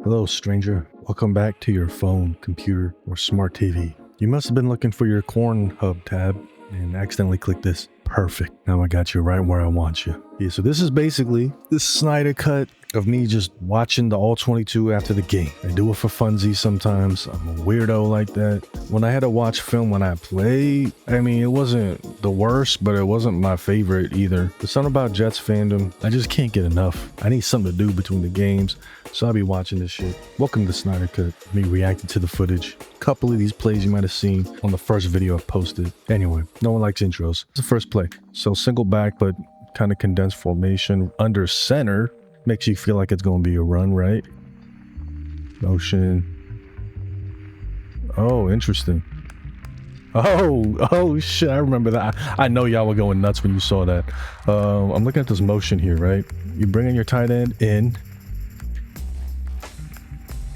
Hello, stranger. Welcome back to your phone, computer, or smart TV. You must have been looking for your Corn Hub tab and accidentally clicked this. Perfect. Now I got you right where I want you. Yeah, so this is basically the SNYDER cut of me just watching the All 22 after the game. I do it for funsies sometimes. I'm a weirdo like that. When I had to watch film when I play, I mean, it wasn't the worst, but it wasn't my favorite either. There's something about Jets fandom, I just can't get enough. I need something to do between the games, so I'll be watching this shit. Welcome to SNYDER Cut, me reacting to the footage. A couple of these plays you might have seen on the first video I posted. Anyway, no one likes intros. It's the first play. So single back, but kind of condensed formation. Under center, makes you feel like it's going to be a run, right? Motion. Oh, interesting. Oh shit, I remember that. I know y'all were going nuts when you saw that. I'm looking at this motion here, right? You bring in your tight end in,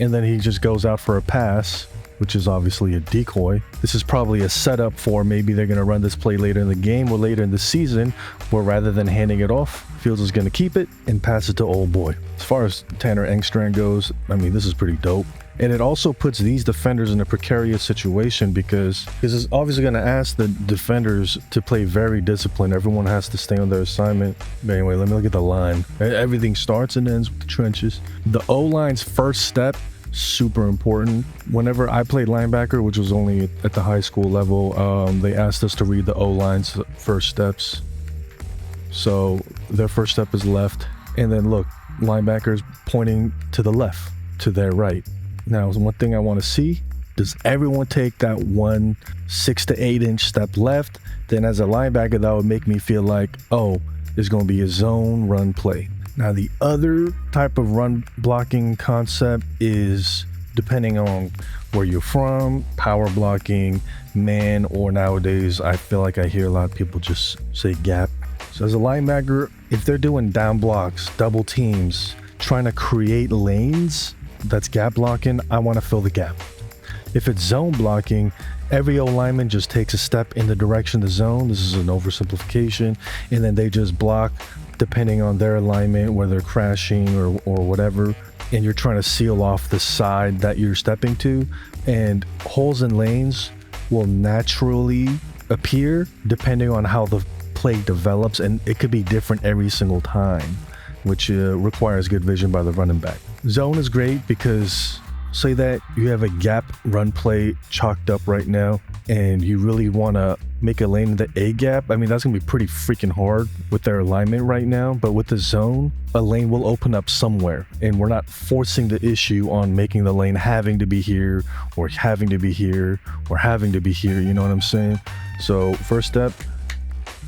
and then he just goes out for a pass, which is obviously a decoy. This is probably a setup for maybe they're going to run this play later in the game or later in the season, where rather than handing it off, Fields is going to keep it and pass it to old boy. As far as Tanner Engstrand goes, I mean, this is pretty dope. And it also puts these defenders in a precarious situation because it's obviously going to ask the defenders to play very disciplined. Everyone has to stay on their assignment. But anyway, let me look at the line. Everything starts and ends with the trenches. The O-line's first step, super important. Whenever I played linebacker, which was only at the high school level, they asked us to read the O-line's first steps. So their first step is left, and then look, linebackers pointing to the left, to their right. Now, one thing I want to see, does everyone take that 1 6 to 8 inch step left? Then as a linebacker, that would make me feel like, oh, there's going to be a zone run play. Now, the other type of run blocking concept is, depending on where you're from, power blocking, man, or nowadays, I feel like I hear a lot of people just say gap. So as a linebacker, if they're doing down blocks, double teams, trying to create lanes, that's gap blocking, I want to fill the gap. If it's zone blocking, every O-lineman just takes a step in the direction of the zone. This is an oversimplification. And then they just block depending on their alignment, where they're crashing or whatever. And you're trying to seal off the side that you're stepping to. And holes in lanes will naturally appear depending on how the play develops. And it could be different every single time, which requires good vision by the running back. Zone is great because say that you have a gap run play chalked up right now and you really want to make a lane in the A gap. I mean, that's going to be pretty freaking hard with their alignment right now. But with the zone, a lane will open up somewhere, and we're not forcing the issue on making the lane having to be here or having to be here or having to be here. You know what I'm saying? So first step,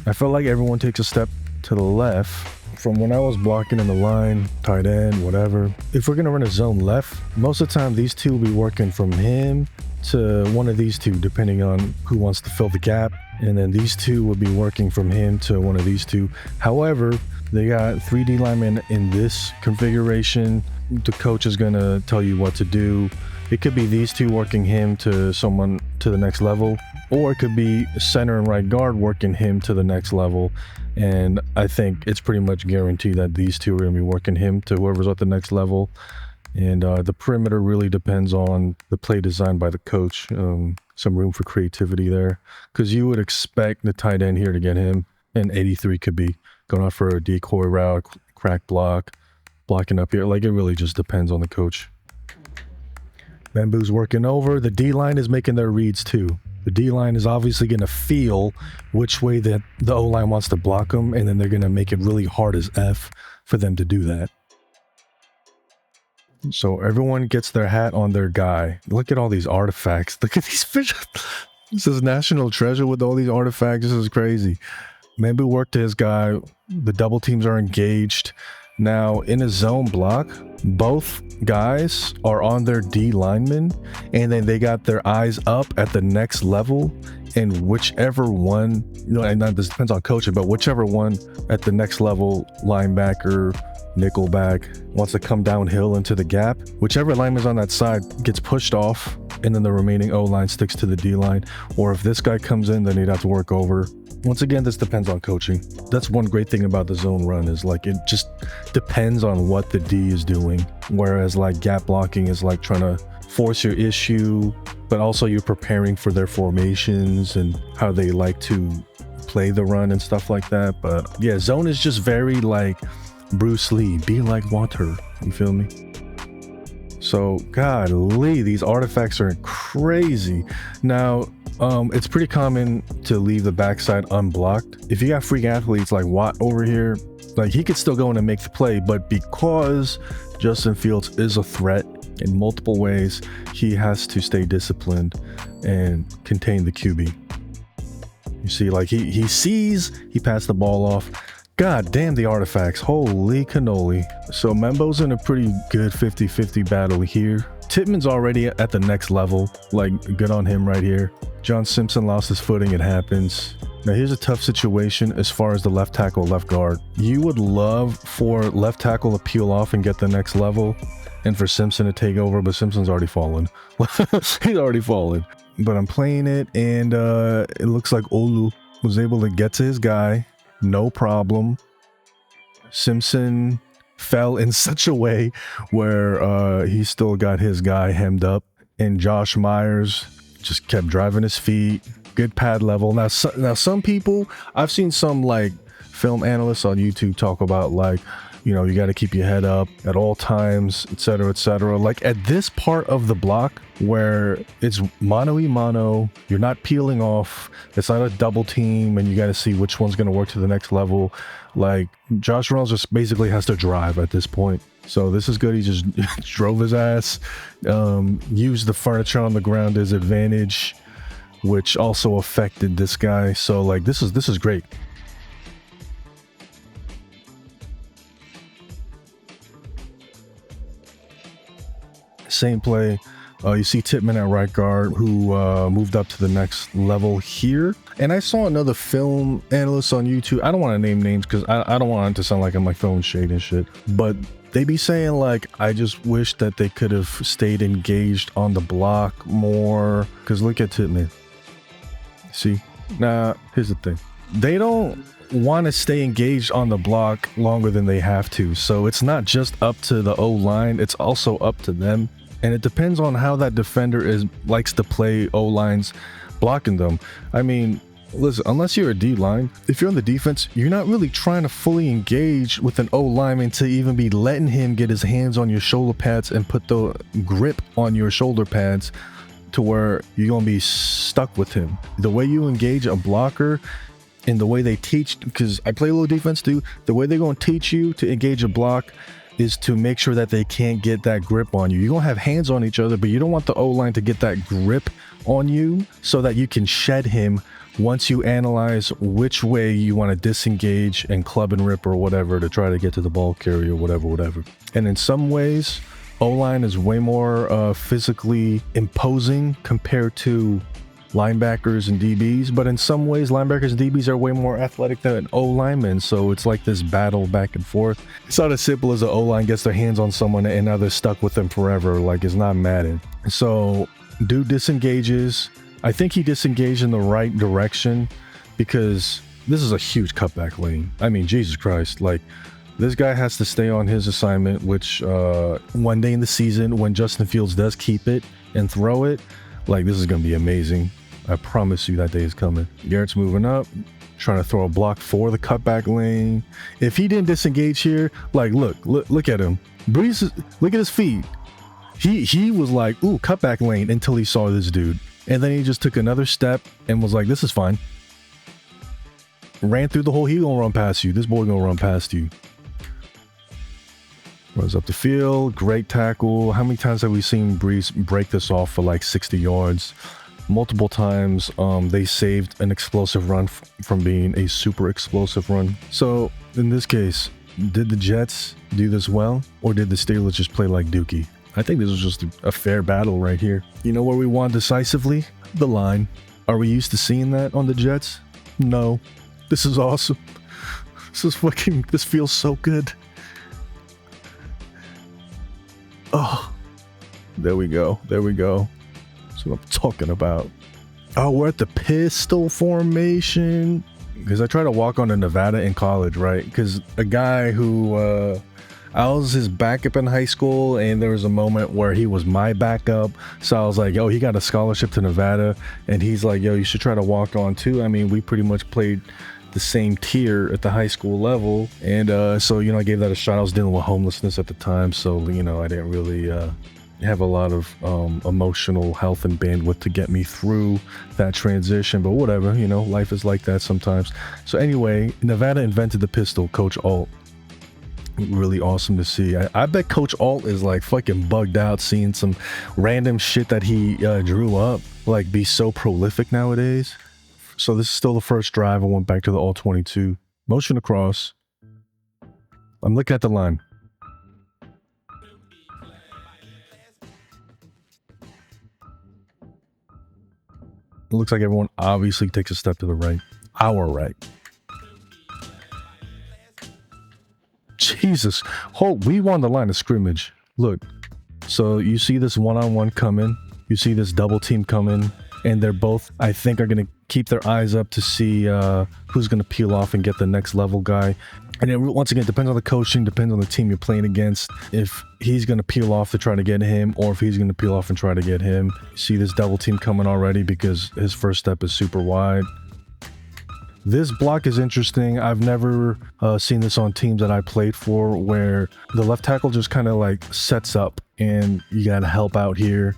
I felt like everyone takes a step to the left. From when I was blocking in the line, tight end, whatever, if we're going to run a zone left, most of the time these two will be working from him to one of these two, depending on who wants to fill the gap. And then these two will be working from him to one of these two. However, they got 3D linemen in this configuration. The coach is going to tell you what to do. It could be these two working him to someone to the next level, or it could be center and right guard working him to the next level. And I think it's pretty much guaranteed that these two are going to be working him to whoever's at the next level. And the perimeter really depends on the play design by the coach. Some room for creativity there, because you would expect the tight end here to get him, and 83 could be going out for a decoy route, crack block, blocking up here. Like, it really just depends on the coach. Bamboo's working over. The D-line is making their reads too. The D-line is obviously going to feel which way that the O-line wants to block them, and then they're going to make it really hard as F for them to do that. So everyone gets their hat on their guy. Look at all these artifacts. Look at these fish. This is National Treasure with all these artifacts. This is crazy. Bamboo worked to his guy. The double teams are engaged. Now, in a zone block, both guys are on their D linemen, and then they got their eyes up at the next level, and whichever one, you know, and this depends on coaching, but whichever one at the next level, linebacker, nickelback, wants to come downhill into the gap, whichever lineman's on that side gets pushed off, and then the remaining O-line sticks to the D-line. Or if this guy comes in, then he'd have to work over Once again, this depends on coaching. That's one great thing about the zone run is like it just depends on what the D is doing. Whereas like gap blocking is like trying to force your issue, but also you're preparing for their formations and how they like to play the run and stuff like that. But yeah, zone is just very like Bruce Lee, be like water. You feel me? So golly, these artifacts are crazy. Now, it's pretty common to leave the backside unblocked. If you got freak athletes like Watt over here, like he could still go in and make the play, but because Justin Fields is a threat in multiple ways, he has to stay disciplined and contain the QB. You see, like he sees, he passed the ball off. God damn the artifacts, holy cannoli. So Membo's in a pretty good 50-50 battle here. Tittman's already at the next level, like good on him right here. John Simpson lost his footing, it happens. Now here's a tough situation as far as the left tackle, left guard. You would love for left tackle to peel off and get the next level and for Simpson to take over, but Simpson's already fallen. He's already fallen. But I'm playing it and it looks like Olu was able to get to his guy, no problem. Simpson fell in such a way where he still got his guy hemmed up, and Josh Myers just kept driving his feet. Good pad level. Now some people, I've seen some like film analysts on YouTube talk about like, you know, you got to keep your head up at all times, etc., etc. Like at this part of the block where it's mano-y-mano, you're not peeling off, it's not a double team, and you got to see which one's going to work to the next level. Like Josh Reynolds just basically has to drive at this point. So this is good. He just drove his ass, used the furniture on the ground to his advantage, which also affected this guy. So like this is great. Same play. You see Tittman at right guard, who moved up to the next level here. And I saw another film analyst on YouTube. I don't want to name names because I don't want it to sound like I'm like throwing shade and shit. But they be saying like, I just wish that they could have stayed engaged on the block more. Because look at Tittman. See? Now, here's the thing. They don't want to stay engaged on the block longer than they have to. So it's not just up to the O-line. It's also up to them. And it depends on how that defender likes to play O-lines blocking them. I mean, listen, unless you're a D-line, if you're on the defense, you're not really trying to fully engage with an O-lineman to even be letting him get his hands on your shoulder pads and put the grip on your shoulder pads to where you're going to be stuck with him. The way you engage a blocker and the way they teach, because I play a little defense too, the way they're going to teach you to engage a block is to make sure that they can't get that grip on you. You're going to have hands on each other, but you don't want the O-line to get that grip on you so that you can shed him once you analyze which way you want to disengage and club and rip or whatever to try to get to the ball carrier, whatever. And in some ways, O-line is way more physically imposing compared to linebackers and DBs, but in some ways linebackers and DBs are way more athletic than O-linemen, so it's like this battle back and forth. It's not as simple as an O-line gets their hands on someone and now they're stuck with them forever. Like, it's not Madden. So dude disengages. I think he disengaged in the right direction because this is a huge cutback lane. I mean, Jesus Christ, like this guy has to stay on his assignment, which one day in the season when Justin Fields does keep it and throw it, like this is going to be amazing. I promise you that day is coming. Garrett's moving up, trying to throw a block for the cutback lane. If he didn't disengage here, like look at him. Brees, look at his feet. He was like, ooh, cutback lane until he saw this dude. And then he just took another step and was like, this is fine. Ran through the hole. He gonna run past you. This boy gonna run past you. Runs up the field. Great tackle. How many times have we seen Brees break this off for like 60 yards? Multiple times. They saved an explosive run from being a super explosive run. So in this case, did the Jets do this well, or did the Steelers just play like Dookie? I think this was just a fair battle right here. You know where we won decisively? The line. Are we used to seeing that on the Jets? No. This is awesome. This feels so good. Oh, there we go. There we go. That's what I'm talking about. Oh, we're at the pistol formation. because I tried to walk on to Nevada in college, right? Because a guy who I was his backup in high school, and there was a moment where he was my backup. So I was like, yo, he got a scholarship to Nevada, and he's like, yo, you should try to walk on too. I mean, we pretty much played the same tier at the high school level, and so, you know, I gave that a shot. I was dealing with homelessness at the time, so, you know, I didn't really have a lot of emotional health and bandwidth to get me through that transition, but whatever, you know, life is like that sometimes. So anyway, Nevada invented the pistol, Coach Alt. Really awesome to see. I bet Coach Alt is like fucking bugged out seeing some random shit that he drew up like be so prolific nowadays. So this is still the first drive. I went back to the Alt 22. Motion across. I'm looking at the line. It looks like everyone obviously takes a step to the right. Our right. Jesus. We won the line of scrimmage. Look. So you see this one-on-one coming. You see this double team coming. And they're both, I think, are going to keep their eyes up to see who's going to peel off and get the next level guy. And it, once again, depends on the coaching, depends on the team you're playing against. If he's going to peel off to try to get him, or if he's going to peel off and try to get him. You see this double team coming already because his first step is super wide. This block is interesting. I've never seen this on teams that I played for, where the left tackle just kind of like sets up and you got to help out here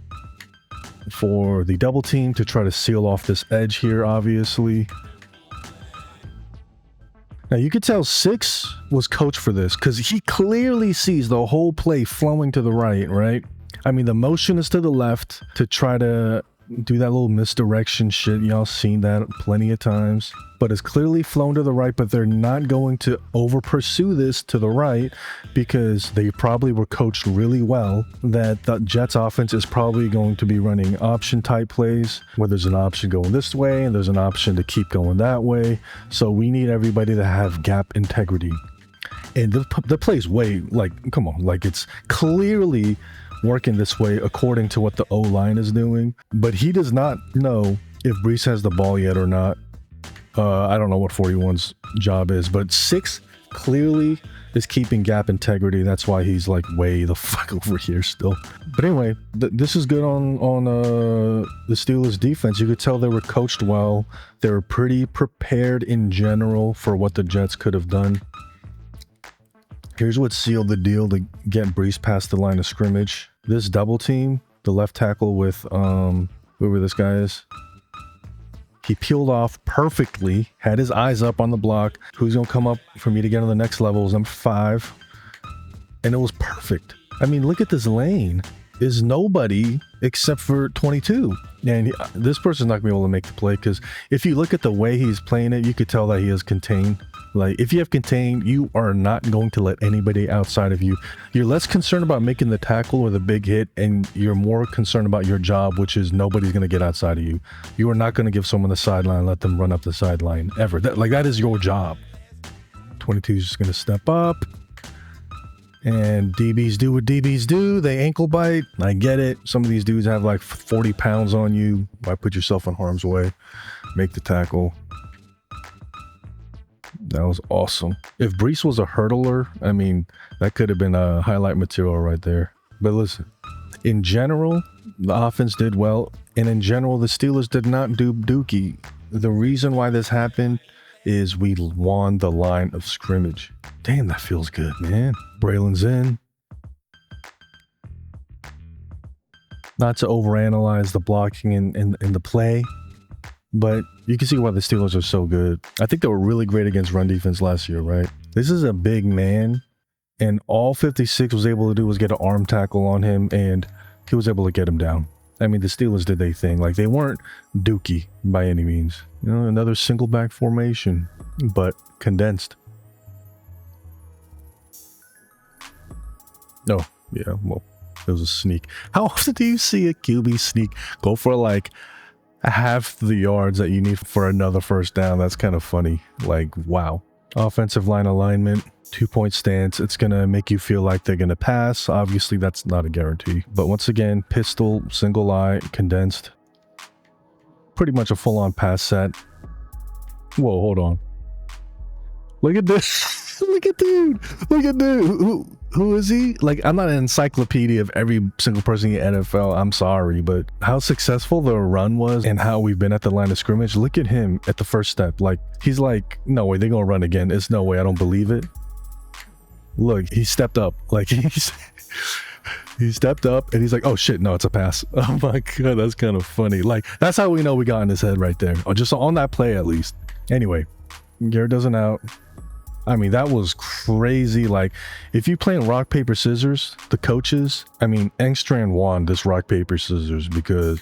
for the double team to try to seal off this edge here, obviously. Now you could tell 6 was coached for this because he clearly sees the whole play flowing to the right? I mean, the motion is to the left to try to do that little misdirection shit. Y'all seen that plenty of times. But it's clearly flown to the right, but they're not going to over pursue this to the right because they probably were coached really well that the Jets offense is probably going to be running option type plays where there's an option going this way and there's an option to keep going that way. So we need everybody to have gap integrity. And the play's way, like, come on, like it's clearly working this way according to what the O-line is doing. But he does not know if Brees has the ball yet or not. I don't know what 41's job is, but 6 clearly is keeping gap integrity. That's why he's like way the fuck over here still. But anyway, this is good on the Steelers defense. You could tell they were coached well. They were pretty prepared in general for what the Jets could have done. Here's what sealed the deal to get Brees past the line of scrimmage. This double team, the left tackle with whoever this guy is. He peeled off perfectly, had his eyes up on the block. Who's going to come up for me to get on the next level is number 5. And it was perfect. I mean, look at this lane. Is nobody except for 22. And this person's not going to be able to make the play because if you look at the way he's playing it, you could tell that he is contained. Like, if you have contained, you are not going to let anybody outside of you. You're less concerned about making the tackle or the big hit, and you're more concerned about your job, which is nobody's going to get outside of you. You are not going to give someone the sideline, let them run up the sideline, ever. That is your job. 22 is just going to step up. And DBs do what DBs do. They ankle bite. I get it. Some of these dudes have like 40 pounds on you. Why put yourself in harm's way? Make the tackle. That was awesome. If Brees was a hurdler, I mean, that could have been a highlight material right there. But listen, in general, the offense did well. And in general, the Steelers did not do dookie. The reason why this happened is we won the line of scrimmage. Damn, that feels good, man. Braylon's in. Not to overanalyze the blocking and the play, but you can see why the Steelers are so good. I think they were really great against run defense last year, right? This is a big man, and all 56 was able to do was get an arm tackle on him, and he was able to get him down. I mean, the Steelers did their thing. Like, they weren't dookie by any means. You know, another single back formation, but condensed. Oh, yeah, well, it was a sneak. How often do you see a QB sneak go for like half the yards that you need for another first down? That's kind of funny. Like, wow. Offensive line alignment. 2-point stance. It's going to make you feel like they're going to pass. Obviously, that's not a guarantee. But once again, pistol, single eye, condensed. Pretty much a full-on pass set. Whoa, hold on. Look at this. Look at dude. Look at dude. Who is he? Like, I'm not an encyclopedia of every single person in the NFL. I'm sorry, but how successful the run was and how we've been at the line of scrimmage. Look at him at the first step. Like, he's like, no way, they're gonna run again. It's no way. I don't believe it. Look, he stepped up. Like, he stepped up and he's like, oh shit, no, it's a pass. Oh my god, that's kind of funny. Like, that's how we know we got in his head right there. Or just on that play at least. Anyway, Garrett doesn't out. I mean, that was crazy. Like, if you playing rock, paper, scissors, the coaches, I mean, Engstrand won this rock, paper, scissors because,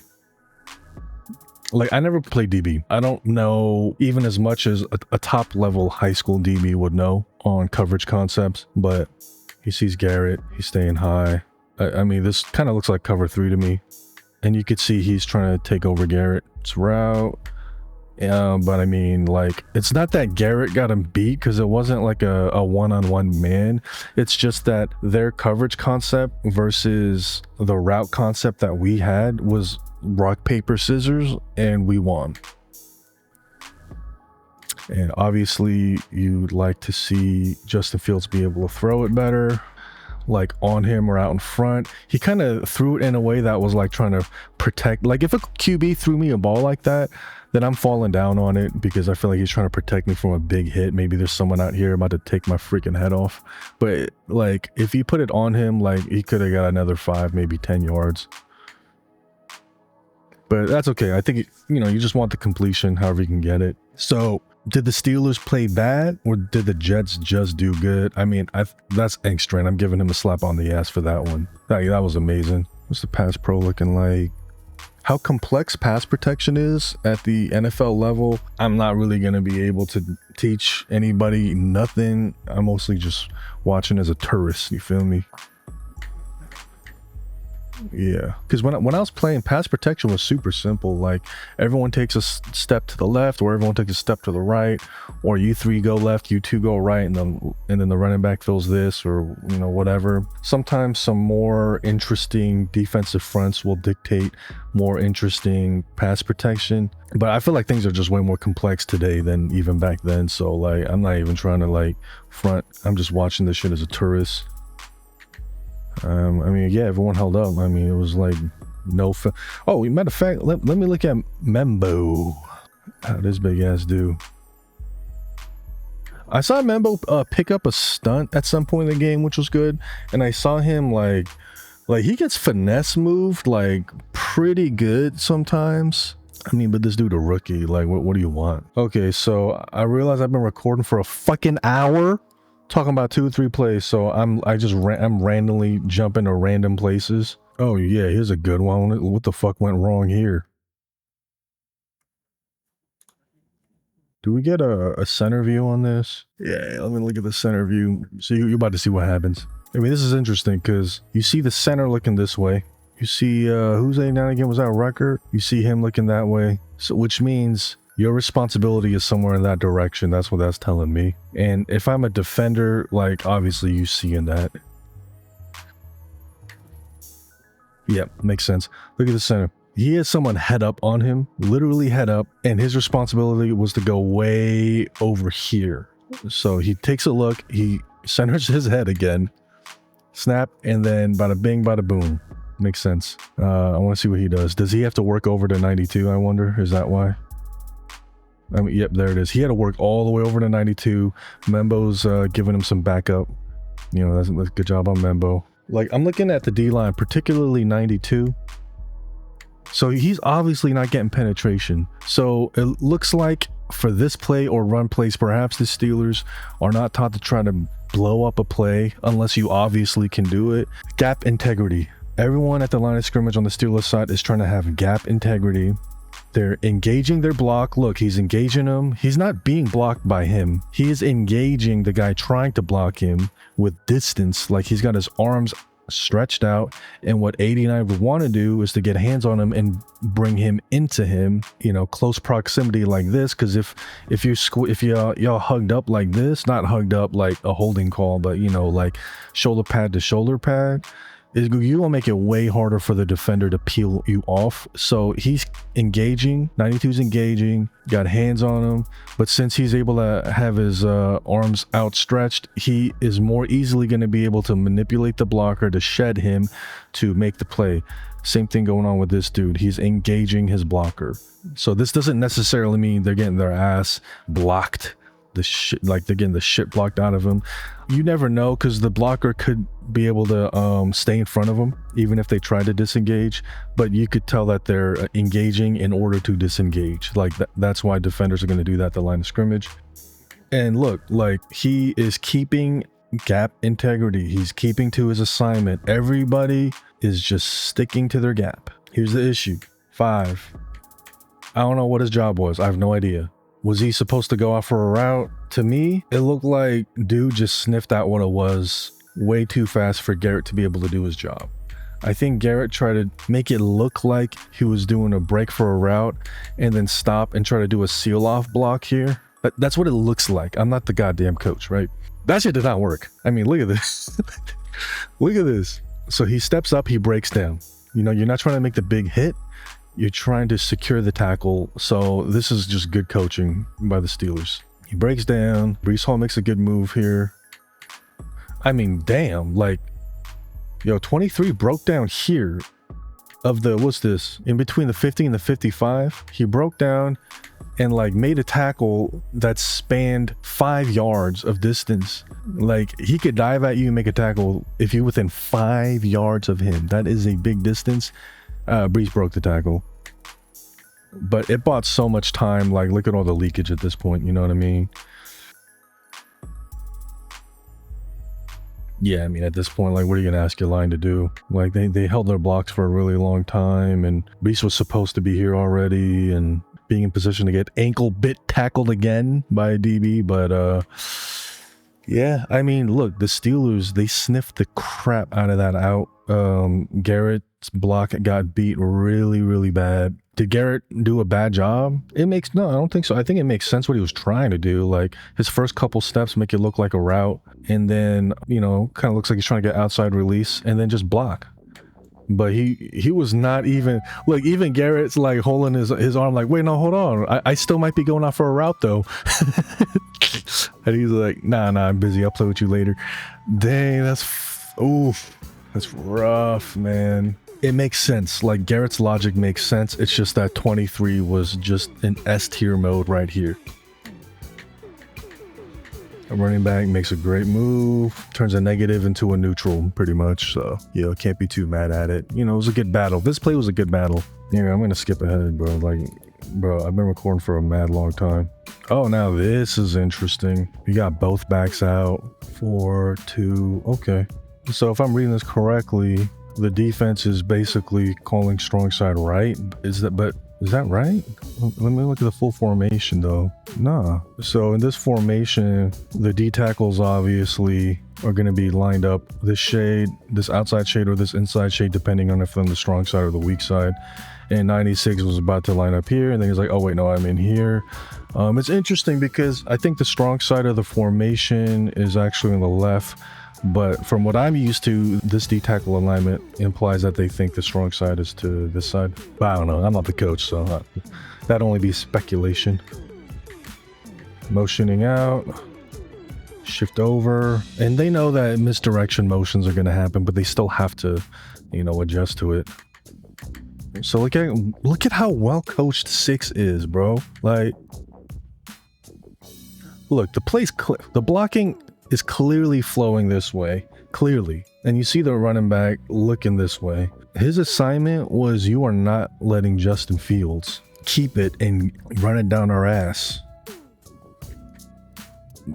like, I never played DB. I don't know even as much as a top level high school DB would know on coverage concepts, but he sees Garrett, he's staying high. I mean, this kind of looks like cover 3 to me. And you could see he's trying to take over Garrett's route. But I mean, like, it's not that Garrett got him beat because it wasn't like a one-on-one man. It's just that their coverage concept versus the route concept that we had was rock, paper, scissors, and we won. And obviously, you'd like to see Justin Fields be able to throw it better, like on him or out in front. He kind of threw it in a way that was like trying to protect. Like, if a QB threw me a ball like that, then I'm falling down on it because I feel like he's trying to protect me from a big hit. Maybe there's someone out here about to take my freaking head off. But like, if you put it on him, like, he could have got another 5, maybe 10 yards. But that's okay. I think, you know, you just want the completion however you can get it. So did the Steelers play bad or did the Jets just do good? I mean, that's Engstrand. I'm giving him a slap on the ass for that one. That was amazing. What's the pass pro looking like? How complex pass protection is at the NFL level, I'm not really going to be able to teach anybody nothing. I'm mostly just watching as a tourist. You feel me? Yeah, because when I was playing, pass protection was super simple. Like, everyone takes a step to the left, or everyone takes a step to the right, or you 3 go left, you 2 go right, and then the running back fills this, or, you know, whatever. Sometimes some more interesting defensive fronts will dictate more interesting pass protection, but I feel like things are just way more complex today than even back then. So like, I'm not even trying to like front. I'm just watching this shit as a tourist. I mean, yeah, everyone held up. I mean, it was like no. Oh, matter of fact, let me look at Membo. How this big ass do? I saw Membo pick up a stunt at some point in the game, which was good, and I saw him like he gets finesse moved like pretty good sometimes. I mean, but this dude a rookie. Like, what do you want? Okay, so I realize I've been recording for a fucking hour. Talking about 2 or 3 plays, so I'm randomly jumping to random places. Oh yeah, here's a good one. What the fuck went wrong here? Do we get a center view on this? Yeah, let me look at the center view. So you're about to see what happens. I mean, this is interesting because you see the center looking this way. You see who's that down again? Was that Rucker? You see him looking that way. So which means your responsibility is somewhere in that direction. That's what that's telling me. And if I'm a defender, like, obviously you see in that. Yep, makes sense. Look at the center. He has someone head up on him, literally head up, and his responsibility was to go way over here. So he takes a look, he centers his head again, snap, and then bada bing, bada boom. Makes sense. I want to see what he does. Does he have to work over to 92, I wonder? Is that why? I mean, yep, there it is. He had to work all the way over to 92. Membo's giving him some backup. You know, that's a good job on Membo. Like, I'm looking at the D-line, particularly 92. So he's obviously not getting penetration. So it looks like for this play or run plays, perhaps the Steelers are not taught to try to blow up a play unless you obviously can do it. Gap integrity. Everyone at the line of scrimmage on the Steelers side is trying to have gap integrity. They're engaging their block. Look, he's engaging him. He's not being blocked by him. He is engaging the guy trying to block him with distance. Like, he's got his arms stretched out. And what 89 would want to do is to get hands on him and bring him into him, you know, close proximity like this. Because if y'all hugged up like this, not hugged up like a holding call, but, you know, like shoulder pad to shoulder pad, you will make it way harder for the defender to peel you off. So he's engaging, 92's engaging, got hands on him, but since he's able to have his arms outstretched, he is more easily going to be able to manipulate the blocker to shed him to make the play. Same thing going on with this dude. He's engaging his blocker. So this doesn't necessarily mean they're getting their ass blocked, the shit, like they're getting the shit blocked out of him. You never know, because the blocker could be able to stay in front of them even if they try to disengage, but you could tell that they're engaging in order to disengage. Like that's why defenders are going to do that at the line of scrimmage. And look, like he is keeping gap integrity. He's keeping to his assignment. Everybody is just sticking to their gap. Here's the issue. 5. I don't know what his job was. I have no idea. Was he supposed to go out for a route? To me, it looked like dude just sniffed out what it was way too fast for Garrett to be able to do his job. I think Garrett tried to make it look like he was doing a break for a route and then stop and try to do a seal off block here. That's what it looks like. I'm not the goddamn coach, right? That shit did not work. I mean, look at this. Look at this. So he steps up, he breaks down. You know, you're not trying to make the big hit. You're trying to secure the tackle. So this is just good coaching by the Steelers. He breaks down. Breece Hall makes a good move here. I mean, damn, like, yo, 23 broke down here of the, what's this? In between the 50 and the 55, he broke down and like made a tackle that spanned 5 yards of distance. Like he could dive at you and make a tackle if you're within 5 yards of him. That is a big distance. Breece broke the tackle, but it bought so much time. Like, look at all the leakage at this point. You know what I mean? Yeah, I mean, at this point, like, what are you gonna ask your line to do? Like, they held their blocks for a really long time, and Breece was supposed to be here already and being in position to get ankle bit tackled again by a DB. But yeah, I mean, look, the Steelers, they sniffed the crap out of that out. Garrett's block got beat really, really bad. Did Garrett do a bad job? No, I don't think so. I think it makes sense what he was trying to do. Like his first couple steps make it look like a route, and then, you know, kind of looks like he's trying to get outside release and then just block. But he was not even, look, even Garrett's like holding his arm like, wait, no, hold on. I still might be going out for a route though. And he's like, nah, I'm busy. I'll play with you later. Dang, that's rough, man. It makes sense. Like Garrett's logic makes sense. It's just that 23 was just in S tier mode right here. A running back makes a great move, turns a negative into a neutral pretty much. So, yeah, can't be too mad at it. You know, it was a good battle. This play was a good battle. Yeah, I'm going to skip ahead, bro. Like, bro, I've been recording for a mad long time. Oh, now this is interesting. You got both backs out. 4, 2, okay. So if I'm reading this correctly, the defense is basically calling strong side right. Is that right? Let me look at the full formation though. Nah. So in this formation, the D tackles obviously are going to be lined up this shade, this outside shade, or this inside shade, depending on if they're on the strong side or the weak side. And 96 was about to line up here, and then he's like, oh wait, no, I'm in here. It's interesting because I think the strong side of the formation is actually on the left. But from what I'm used to, this D tackle alignment implies that they think the strong side is to this side. But I don't know. I'm not the coach, so that'd only be speculation. Motioning out. Shift over. And they know that misdirection motions are going to happen, but they still have to, you know, adjust to it. So look at how well coached 6 is, bro. Like, look, the blocking is clearly flowing this way, clearly. And you see the running back looking this way. His assignment was, you are not letting Justin Fields keep it and run it down our ass.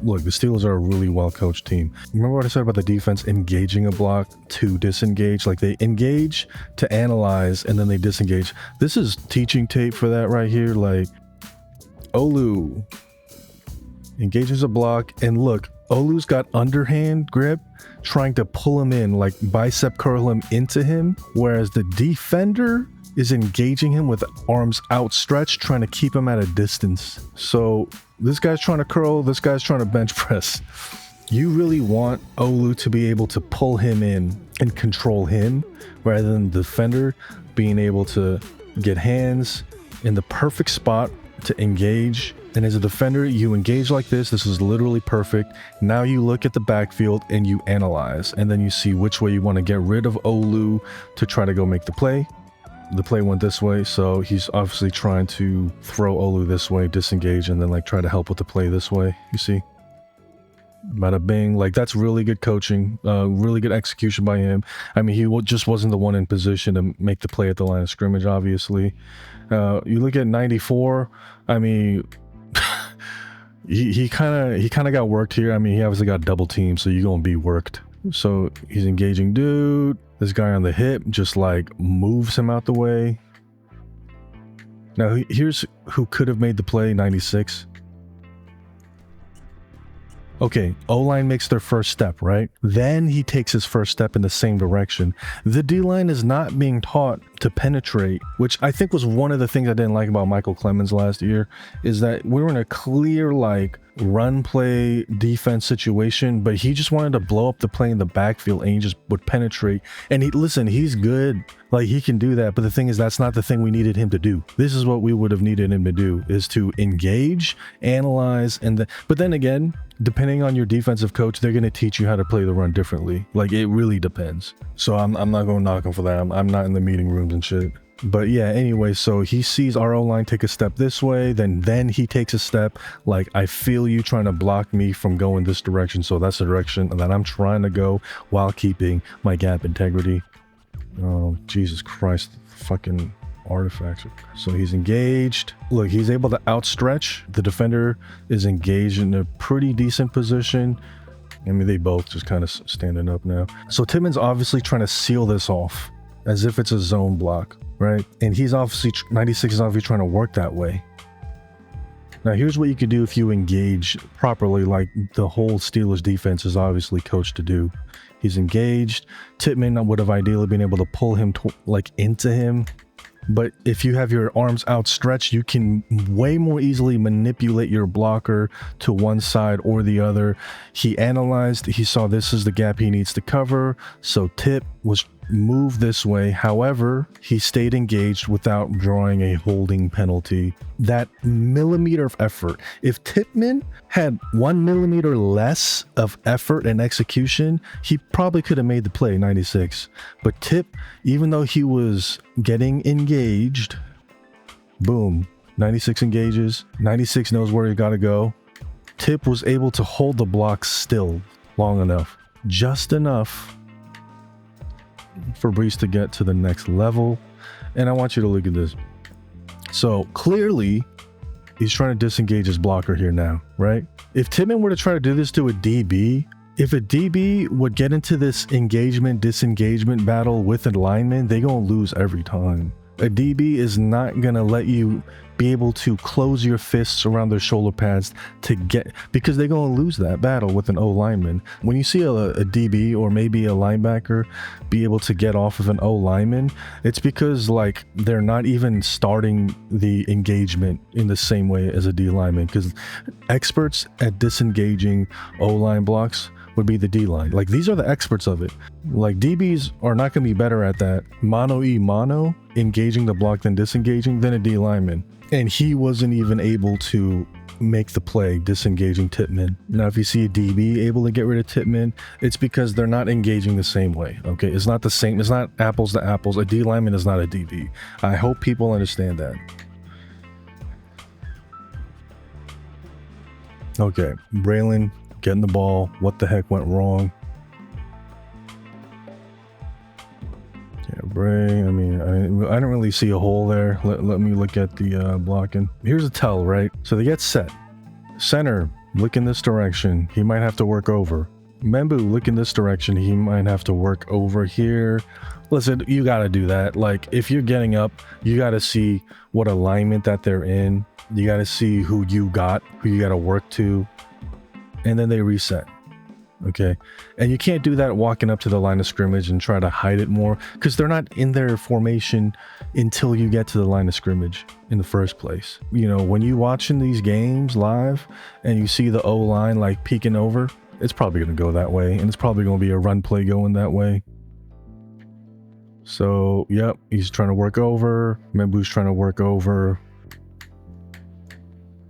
Look, the Steelers are a really well-coached team. Remember what I said about the defense engaging a block to disengage? Like they engage to analyze and then they disengage. This is teaching tape for that right here. Like Olu engages a block, and look, Olu's got underhand grip trying to pull him in, like bicep curl him into him, whereas the defender is engaging him with arms outstretched, trying to keep him at a distance. So this guy's trying to curl, this guy's trying to bench press. You really want Olu to be able to pull him in and control him rather than the defender being able to get hands in the perfect spot to engage. And as a defender, you engage like this. This is literally perfect. Now you look at the backfield and you analyze, and then you see which way you want to get rid of Olu to try to go make the play. The play went this way, so he's obviously trying to throw Olu this way, disengage, and then like try to help with the play this way. You see? Bada bing. Like, that's really good coaching, really good execution by him. I mean, he just wasn't the one in position to make the play at the line of scrimmage, obviously. You look at 94, I mean, he kind of got worked here. I mean, he obviously got double teamed, so you're gonna be worked. So he's engaging dude. This guy on the hip just like moves him out the way. Now here's who could have made the play. 96. Okay, O-line makes their first step, right? Then he takes his first step in the same direction. The D-line is not being taught to penetrate, which I think was one of the things I didn't like about Michael Clemens last year, is that we were in a clear, like, run play defense situation, but he just wanted to blow up the play in the backfield and he just would penetrate. And he's good. Like, he can do that, but the thing is, that's not the thing we needed him to do. This is what we would have needed him to do, is to engage, analyze, but then again, depending on your defensive coach, they're going to teach you how to play the run differently. Like, it really depends. So I'm not going to knock him for that. I'm not in the meeting rooms and shit. But yeah, anyway, so he sees our O-line take a step this way, then he takes a step like, I feel you trying to block me from going this direction, so that's the direction that I'm trying to go while keeping my gap integrity. Oh, Jesus Christ, fucking artifacts. So he's engaged. Look, he's able to outstretch. The defender is engaged in a pretty decent position. I mean, they both just kind of standing up now. So Timmons obviously trying to seal this off as if it's a zone block, right? And he's obviously, 96 is obviously trying to work that way. Now, here's what you could do if you engage properly, like the whole Steelers defense is obviously coached to do. He's engaged. Tippmann would have ideally been able to pull him into him. But if you have your arms outstretched, you can way more easily manipulate your blocker to one side or the other. He analyzed, he saw this is the gap he needs to cover. So Tip was moved this way. However, he stayed engaged without drawing a holding penalty. That millimeter of effort. If Tippmann had 1 millimeter less of effort and execution, he probably could have made the play, 96. But Tip, even though he was getting engaged, boom, 96 engages, 96 knows where he got to go. Tip was able to hold the block still long enough, just enough for Brees to get to the next level. And I want you to look at this. So clearly he's trying to disengage his blocker here now, right? If Tippmann were to try to do this to a DB, if a DB would get into this engagement disengagement battle with a lineman, they're gonna lose every time. A DB is not gonna let you be able to close your fists around their shoulder pads to get, because they're gonna lose that battle with an O lineman. When you see a DB or maybe a linebacker be able to get off of an O lineman, it's because like they're not even starting the engagement in the same way as a D lineman, because experts at disengaging O line blocks would be the D line. Like, these are the experts of it. Like, DBs are not going to be better at that mono engaging the block than disengaging than a D lineman. And he wasn't even able to make the play disengaging Tippmann. Now, if you see a DB able to get rid of Tippmann, it's because they're not engaging the same way. Okay, it's not the same. It's not apples to apples. A D lineman is not a DB. I hope people understand that. Okay, Braylon getting the ball. What the heck went wrong? Yeah, Bray. I mean, I don't really see a hole there. Let me look at the blocking. Here's a tell, right? So they get set. Center, look in this direction. He might have to work over. Membu, look in this direction. He might have to work over here. Listen, you got to do that. Like, if you're getting up, you got to see what alignment that they're in. You got to see who you got to work to. And then they reset. Okay. And you can't do that walking up to the line of scrimmage and try to hide it more, because they're not in their formation until you get to the line of scrimmage in the first place. You know, when you watching these games live and you see the O line like peeking over it's probably going to go that way, and it's probably going to be a run play going that way. So, yep, he's trying to work over. Membu's trying to work over.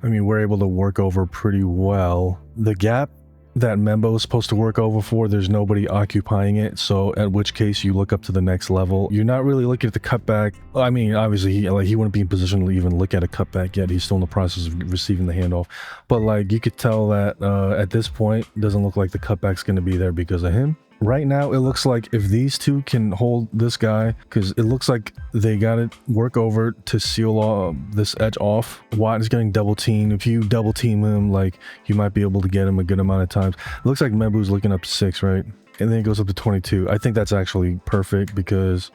I mean, we're able to work over pretty well. The gap that Membo is supposed to work over for, there's nobody occupying it, so at which case you look up to the next level. You're not really looking at the cutback. I mean, obviously he wouldn't be in position to even look at a cutback yet. He's still in the process of receiving the handoff, but like you could tell that at this point it doesn't look like the cutback's going to be there because of him. Right now, it looks like if these two can hold this guy, because it looks like they got to work over to seal this edge off. Watt is getting double teamed. If you double team him, like, you might be able to get him a good amount of times. It looks like Membu's looking up to 6, right? And then it goes up to 22. I think that's actually perfect because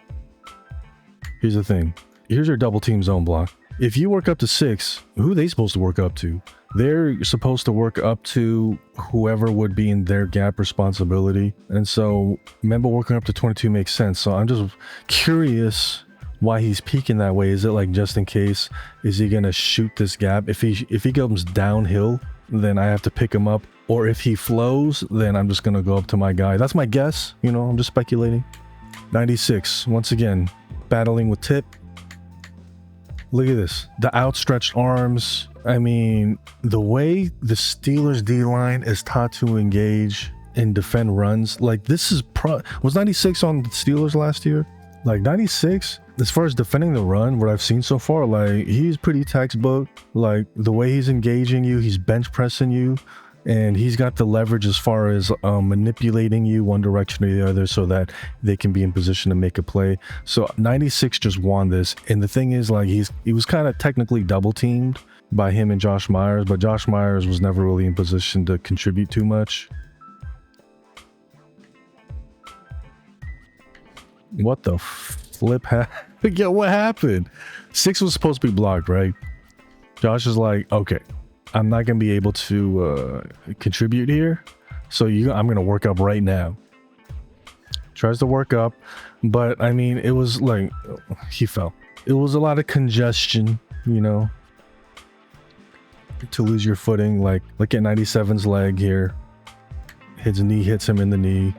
here's the thing. Here's your double team zone block. If you work up to 6, who are they supposed to work up to? They're supposed to work up to whoever would be in their gap responsibility. And so Membo working up to 22 makes sense. So I'm just curious why he's peeking that way. Is it like just in case? Is he going to shoot this gap? If he comes downhill, then I have to pick him up. Or if he flows, then I'm just going to go up to my guy. That's my guess. You know, I'm just speculating. 96, once again, battling with Tip. Look at this. The outstretched arms. I mean, the way the Steelers D-line is taught to engage and defend runs, like this is was 96 on the Steelers last year? Like 96, as far as defending the run, what I've seen so far, like he's pretty textbook. Like the way he's engaging you, he's bench pressing you, and he's got the leverage as far as manipulating you one direction or the other so that they can be in position to make a play. So 96 just won this. And the thing is, like, he was kind of technically double teamed by him and Josh Myers, but Josh Myers was never really in position to contribute too much. What the flip happened? Yeah, what happened? 6 was supposed to be blocked, right? Josh is like, okay, I'm not going to be able to contribute here, so I'm going to work up right now. Tries to work up, but I mean, it was like, he fell. It was a lot of congestion, you know, to lose your footing. Like, look at 97's leg here. His knee hits him in the knee.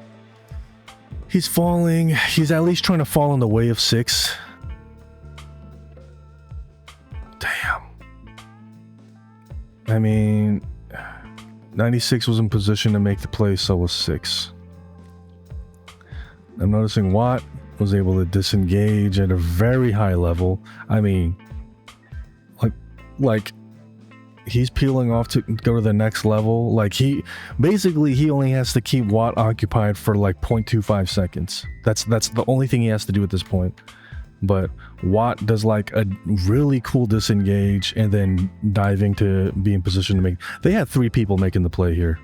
He's falling. He's at least trying to fall in the way of 6. Damn. I mean, 96 was in position to make the play, so was 6. I'm noticing Watt was able to disengage at a very high level. I mean, like he's peeling off to go to the next level. Like he only has to keep Watt occupied for like 0.25 seconds. That's the only thing he has to do at this point. But Watt does like a really cool disengage and then diving to be in position to make. They had 3 people making the play here.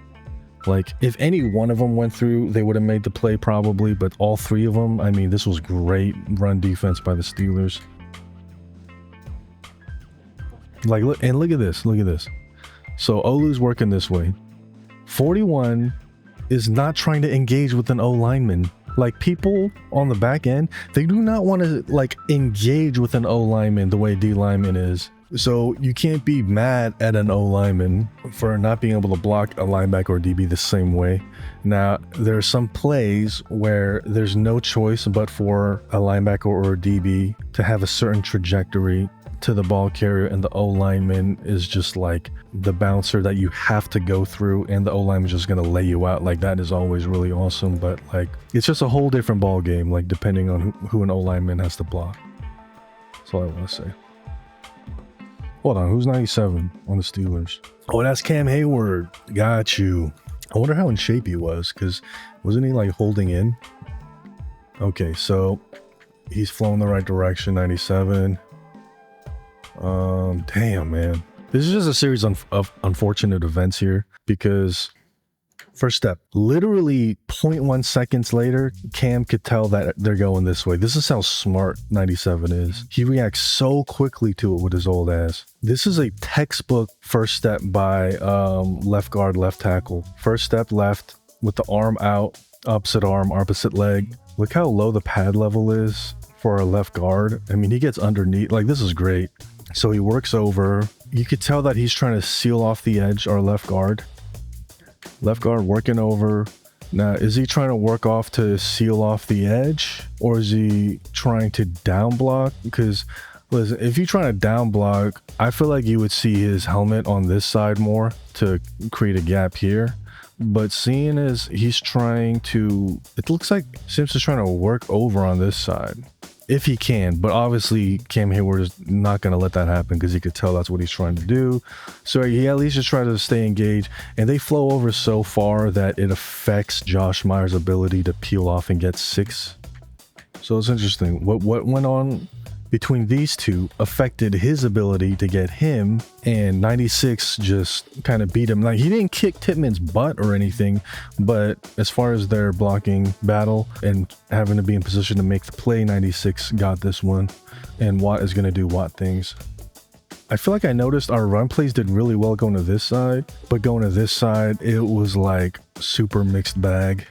Like if any one of them went through, they would have made the play probably, but all 3 of them, I mean, this was great run defense by the Steelers. Like, look at this. So Olu's working this way. 41 is not trying to engage with an O lineman. Like, people on the back end, they do not want to like engage with an O lineman the way D lineman is. So you can't be mad at an O lineman for not being able to block a linebacker or DB the same way. Now, there are some plays where there's no choice but for a linebacker or a DB to have a certain trajectory to the ball carrier, and the O lineman is just like the bouncer that you have to go through, and the O lineman is just gonna lay you out. Like, that is always really awesome, but like it's just a whole different ball game, like depending on who an O lineman has to block. That's all I want to say. Hold on, who's 97 on the Steelers? Oh, that's Cam Hayward. Got you. I wonder how in shape he was, because wasn't he like holding in? Okay, so he's flowing the right direction. 97. Damn, man. This is just a series of unfortunate events here, because first step, literally 0.1 seconds later, Cam could tell that they're going this way. This is how smart 97 is. He reacts so quickly to it with his old ass. This is a textbook first step by left guard, left tackle. First step left with the arm out, opposite arm, opposite leg. Look how low the pad level is for our left guard. I mean, he gets underneath. Like, this is great. So he works over. You could tell that he's trying to seal off the edge, our left guard. Left guard working over. Now, is he trying to work off to seal off the edge, or is he trying to down block? Because listen, if you're trying to down block, I feel like you would see his helmet on this side more to create a gap here. But seeing as he's trying to, it looks like Sims is trying to work over on this side. If he can, but obviously Cam Hayward is not going to let that happen because he could tell that's what he's trying to do. So he at least just tries to stay engaged, and they flow over so far that it affects Josh Myers' ability to peel off and get 6. So it's interesting. What went on between these two affected his ability to get him, and 96 just kind of beat him. Like, he didn't kick Titman's butt or anything, but as far as their blocking battle and having to be in position to make the play, 96 got this one, and Watt is going to do Watt things. I feel like I noticed our run plays did really well going to this side, but going to this side, it was like super mixed bag.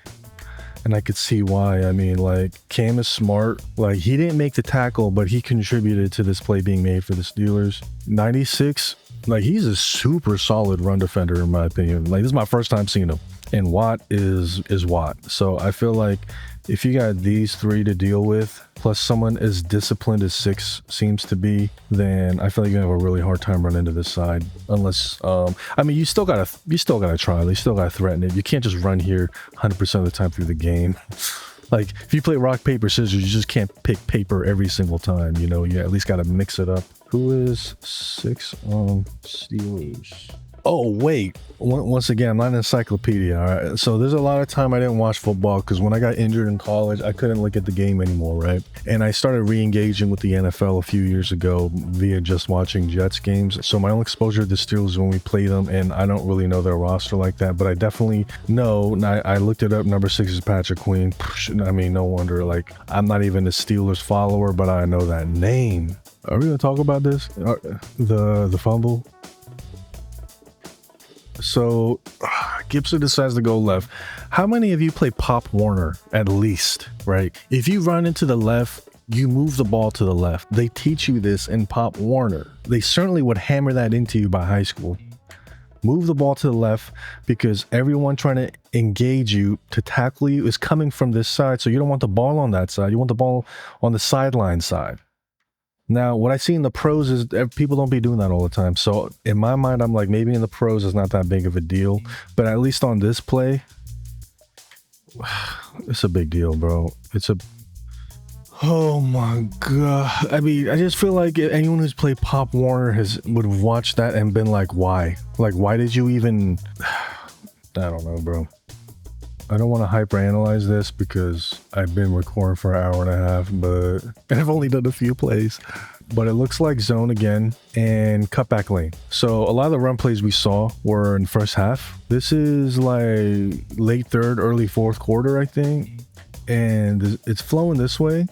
And I could see why. I mean, like, Cam is smart. Like, he didn't make the tackle, but he contributed to this play being made for the Steelers. 96, like, he's a super solid run defender, in my opinion. Like, this is my first time seeing him. And Watt is Watt. So I feel like if you got these three to deal with, plus someone as disciplined as 6 seems to be, then I feel like you're gonna have a really hard time running to this side. Unless, I mean, you still gotta try. You still gotta threaten it. You can't just run here 100% of the time through the game. Like, if you play rock, paper, scissors, you just can't pick paper every single time. You know, you at least gotta mix it up. Who is 6 on Steelers? Oh, wait. Once again, I'm not an encyclopedia, all right? So there's a lot of time I didn't watch football because when I got injured in college, I couldn't look at the game anymore, right? And I started re-engaging with the NFL a few years ago via just watching Jets games. So my only exposure to the Steelers is when we play them, and I don't really know their roster like that, but I definitely know, and I looked it up, number 6 is Patrick Queen. I mean, no wonder. Like, I'm not even a Steelers follower, but I know that name. Are we going to talk about this? The fumble? So Gibson decides to go left. How many of you play Pop Warner at least, right? If you run into the left, you move the ball to the left. They teach you this in Pop Warner. They certainly would hammer that into you by high school. Move the ball to the left because everyone trying to engage you to tackle you is coming from this side. So you don't want the ball on that side. You want the ball on the sideline side. Now, what I see in the pros is people don't be doing that all the time. So in my mind, I'm like, maybe in the pros it's not that big of a deal. But at least on this play, it's a big deal, bro. Oh my God. I mean, I just feel like anyone who's played Pop Warner would have watched that and been like, why? Like, why did you even... I don't know, bro. I don't want to hyperanalyze this because I've been recording for an hour and a half, and I've only done a few plays. But it looks like zone again and cutback lane. So a lot of the run plays we saw were in first half. This is like late third, early fourth quarter, I think. And it's flowing this way.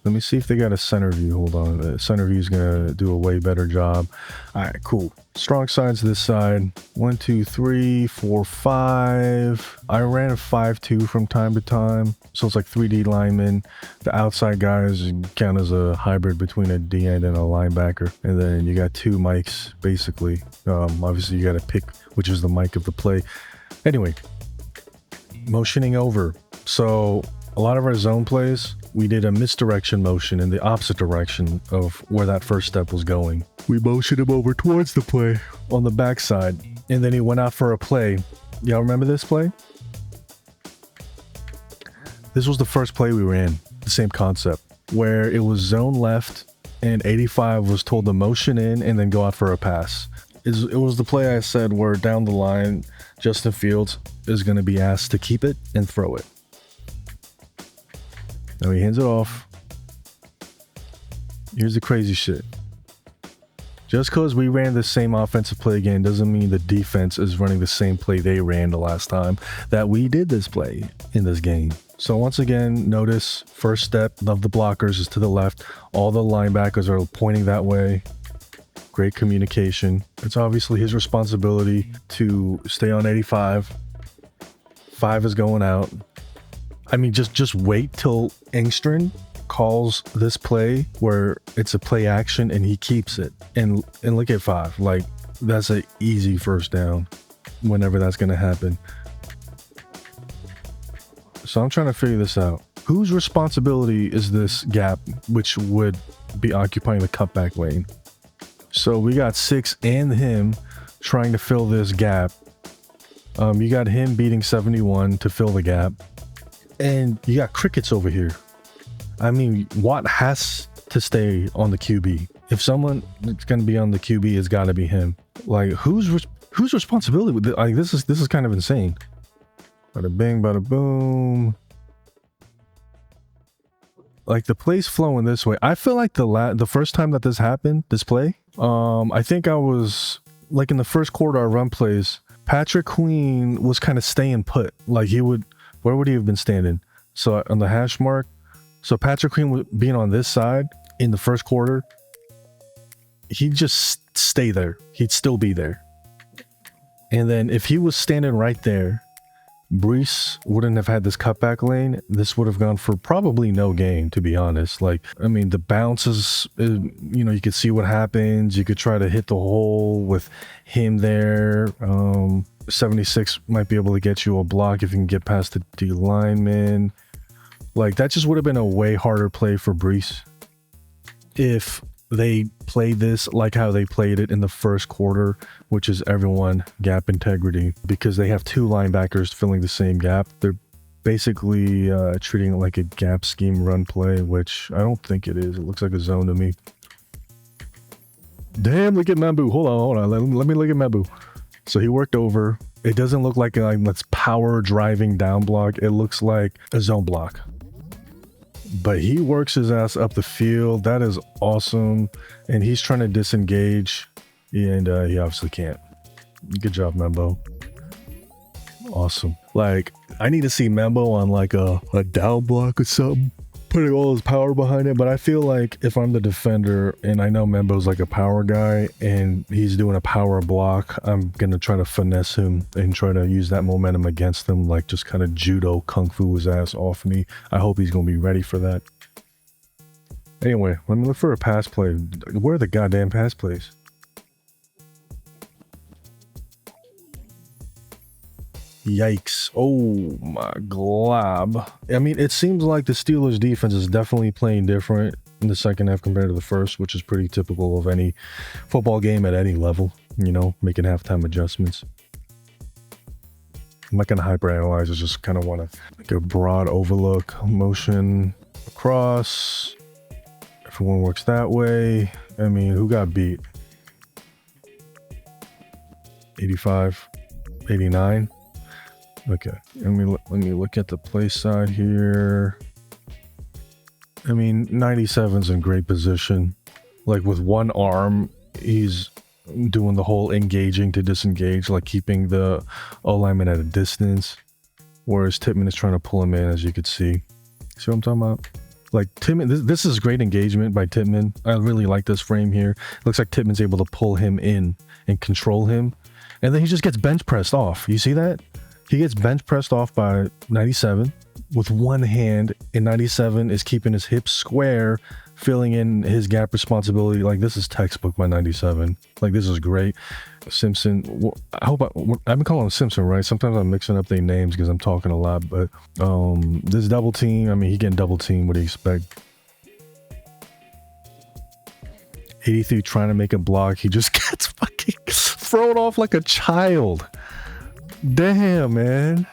Let me see if they got a center view. Hold on. The center view is going to do a way better job. All right, cool. Strong sides this side. 1, 2, 3, 4, 5. I ran a 5-2 from time to time. So it's like 3D linemen. The outside guys count as a hybrid between a D end and a linebacker. And then you got 2 mics, basically. Obviously, you got to pick which is the mic of the play. Anyway, motioning over. So a lot of our zone plays, we did a misdirection motion in the opposite direction of where that first step was going. We motioned him over towards the play on the backside, and then he went out for a play. Y'all remember this play? This was the first play we ran, the same concept, where it was zone left, and 85 was told to motion in and then go out for a pass. It was the play I said where down the line, Justin Fields is going to be asked to keep it and throw it. Now he hands it off. Here's the crazy shit. Just because we ran the same offensive play again doesn't mean the defense is running the same play they ran the last time that we did this play in this game. So once again, notice first step of the blockers is to the left. All the linebackers are pointing that way. Great communication. It's obviously his responsibility to stay on 85. 5 is going out. I mean, just wait till Engstrand calls this play where it's a play action and he keeps it. And look at 5. Like, that's an easy first down whenever that's going to happen. So I'm trying to figure this out. Whose responsibility is this gap, which would be occupying the cutback lane? So we got 6 and him trying to fill this gap. You got him beating 71 to fill the gap. And you got crickets over here. I mean, Watt has to stay on the QB. If someone is going to be on the QB, it's got to be him. Like, whose responsibility? Like, this is kind of insane. Bada bing, bada boom. Like, the play's flowing this way. I feel like the first time that this happened, this play, I think I was like in the first quarter of run plays. Patrick Queen was kind of staying put. Like, where would he have been standing? So on the hash mark. So Patrick Queen was being on this side in the first quarter. He'd just stay there. He'd still be there. And then if he was standing right there, Brees wouldn't have had this cutback lane. This would have gone for probably no gain, to be honest. Like, I mean, the bounces, you know, you could see what happens. You could try to hit the hole with him there. 76 might be able to get you a block if you can get past the D lineman. Like, that just would have been a way harder play for Brees if they played this like how they played it in the first quarter, which is everyone gap integrity, because they have 2 linebackers filling the same gap. They're basically treating it like a gap scheme run play, which I don't think it is. It looks like a zone to me. Damn, look at Mambu. Hold on. Let me look at Mambu. So he worked over. It doesn't look like that's power driving down block. It looks like a zone block. But he works his ass up the field. That is awesome. And he's trying to disengage. And he obviously can't. Good job, Membo. Awesome. Like, I need to see Membo on like a down block or something, putting all his power behind it. But I feel like if I'm the defender and I know Membo's like a power guy and he's doing a power block, I'm going to try to finesse him and try to use that momentum against him, like just kind of judo kung fu his ass off me. I hope he's going to be ready for that. Anyway, let me look for a pass play. Where are the goddamn pass plays? Yikes. Oh my glob. I mean, it seems like the Steelers defense is definitely playing different in the second half compared to the first, which is pretty typical of any football game at any level, you know, making halftime adjustments. I'm not going to hyperanalyze. I just kind of want to make a broad overlook. Motion across. Everyone works that way. I mean, who got beat? 85, 89. Okay, let me look at the play side here. I mean, 97's in great position. Like, with one arm, he's doing the whole engaging to disengage, like keeping the O-lineman at a distance. Whereas Tippmann is trying to pull him in, as you could see. See what I'm talking about? Like, Tippmann, this is great engagement by Tippmann. I really like this frame here. It looks like Tippmann's able to pull him in and control him. And then he just gets bench pressed off. You see that? He gets bench pressed off by 97 with one hand, and 97 is keeping his hips square, filling in his gap responsibility. Like, this is textbook by 97. Like, this is great. Simpson, I've been calling him Simpson, right? Sometimes I'm mixing up their names because I'm talking a lot, but this double team, I mean, he getting double team. What do you expect? 83 trying to make a block. He just gets fucking thrown off like a child. Damn, man.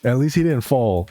At least he didn't fall.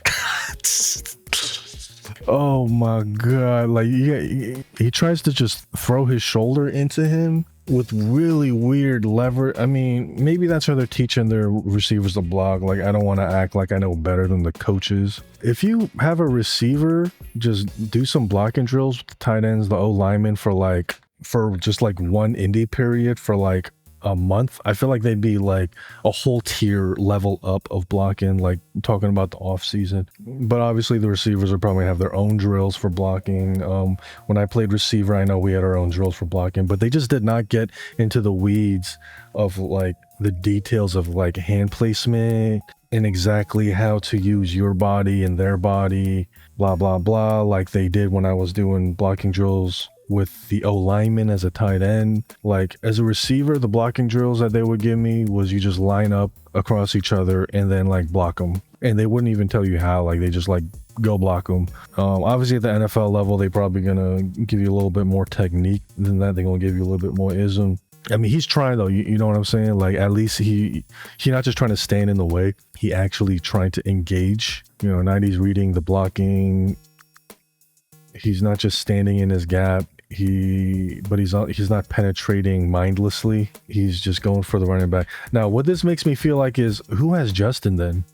Oh my god. Like, he tries to just throw his shoulder into him with really weird lever. I mean, maybe that's how they're teaching their receivers to block. Like, I don't want to act like I know better than the coaches. If you have a receiver, just do some blocking drills with the tight ends, the O linemen for just like one indie period for like a month. I feel like they'd be like a whole tier level up of blocking, like talking about the off season. But obviously the receivers would probably have their own drills for blocking. When I played receiver, I know we had our own drills for blocking, but they just did not get into the weeds of like the details of like hand placement and exactly how to use your body and their body, blah, blah, blah, like they did when I was doing blocking drills with the O-lineman as a tight end. Like as a receiver, the blocking drills that they would give me was you just line up across each other and then like block them. And they wouldn't even tell you how, like they just like go block them. Obviously at the NFL level, they probably gonna give you a little bit more technique than that. They're gonna give you a little bit more ism. I mean, he's trying though, you know what I'm saying? Like at least he's not just trying to stand in the way. He actually trying to engage. You know, 90s reading, the blocking. He's not just standing in his gap. But he's not penetrating mindlessly. He's just going for the running back. Now, what this makes me feel like is who has Justin then?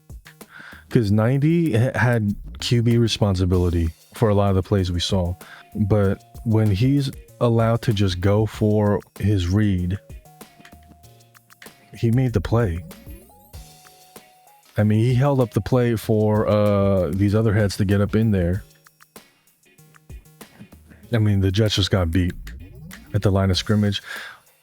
Because 90 had QB responsibility for a lot of the plays we saw. But when he's allowed to just go for his read, he made the play. I mean, he held up the play for these other heads to get up in there. I mean, the Jets just got beat at the line of scrimmage.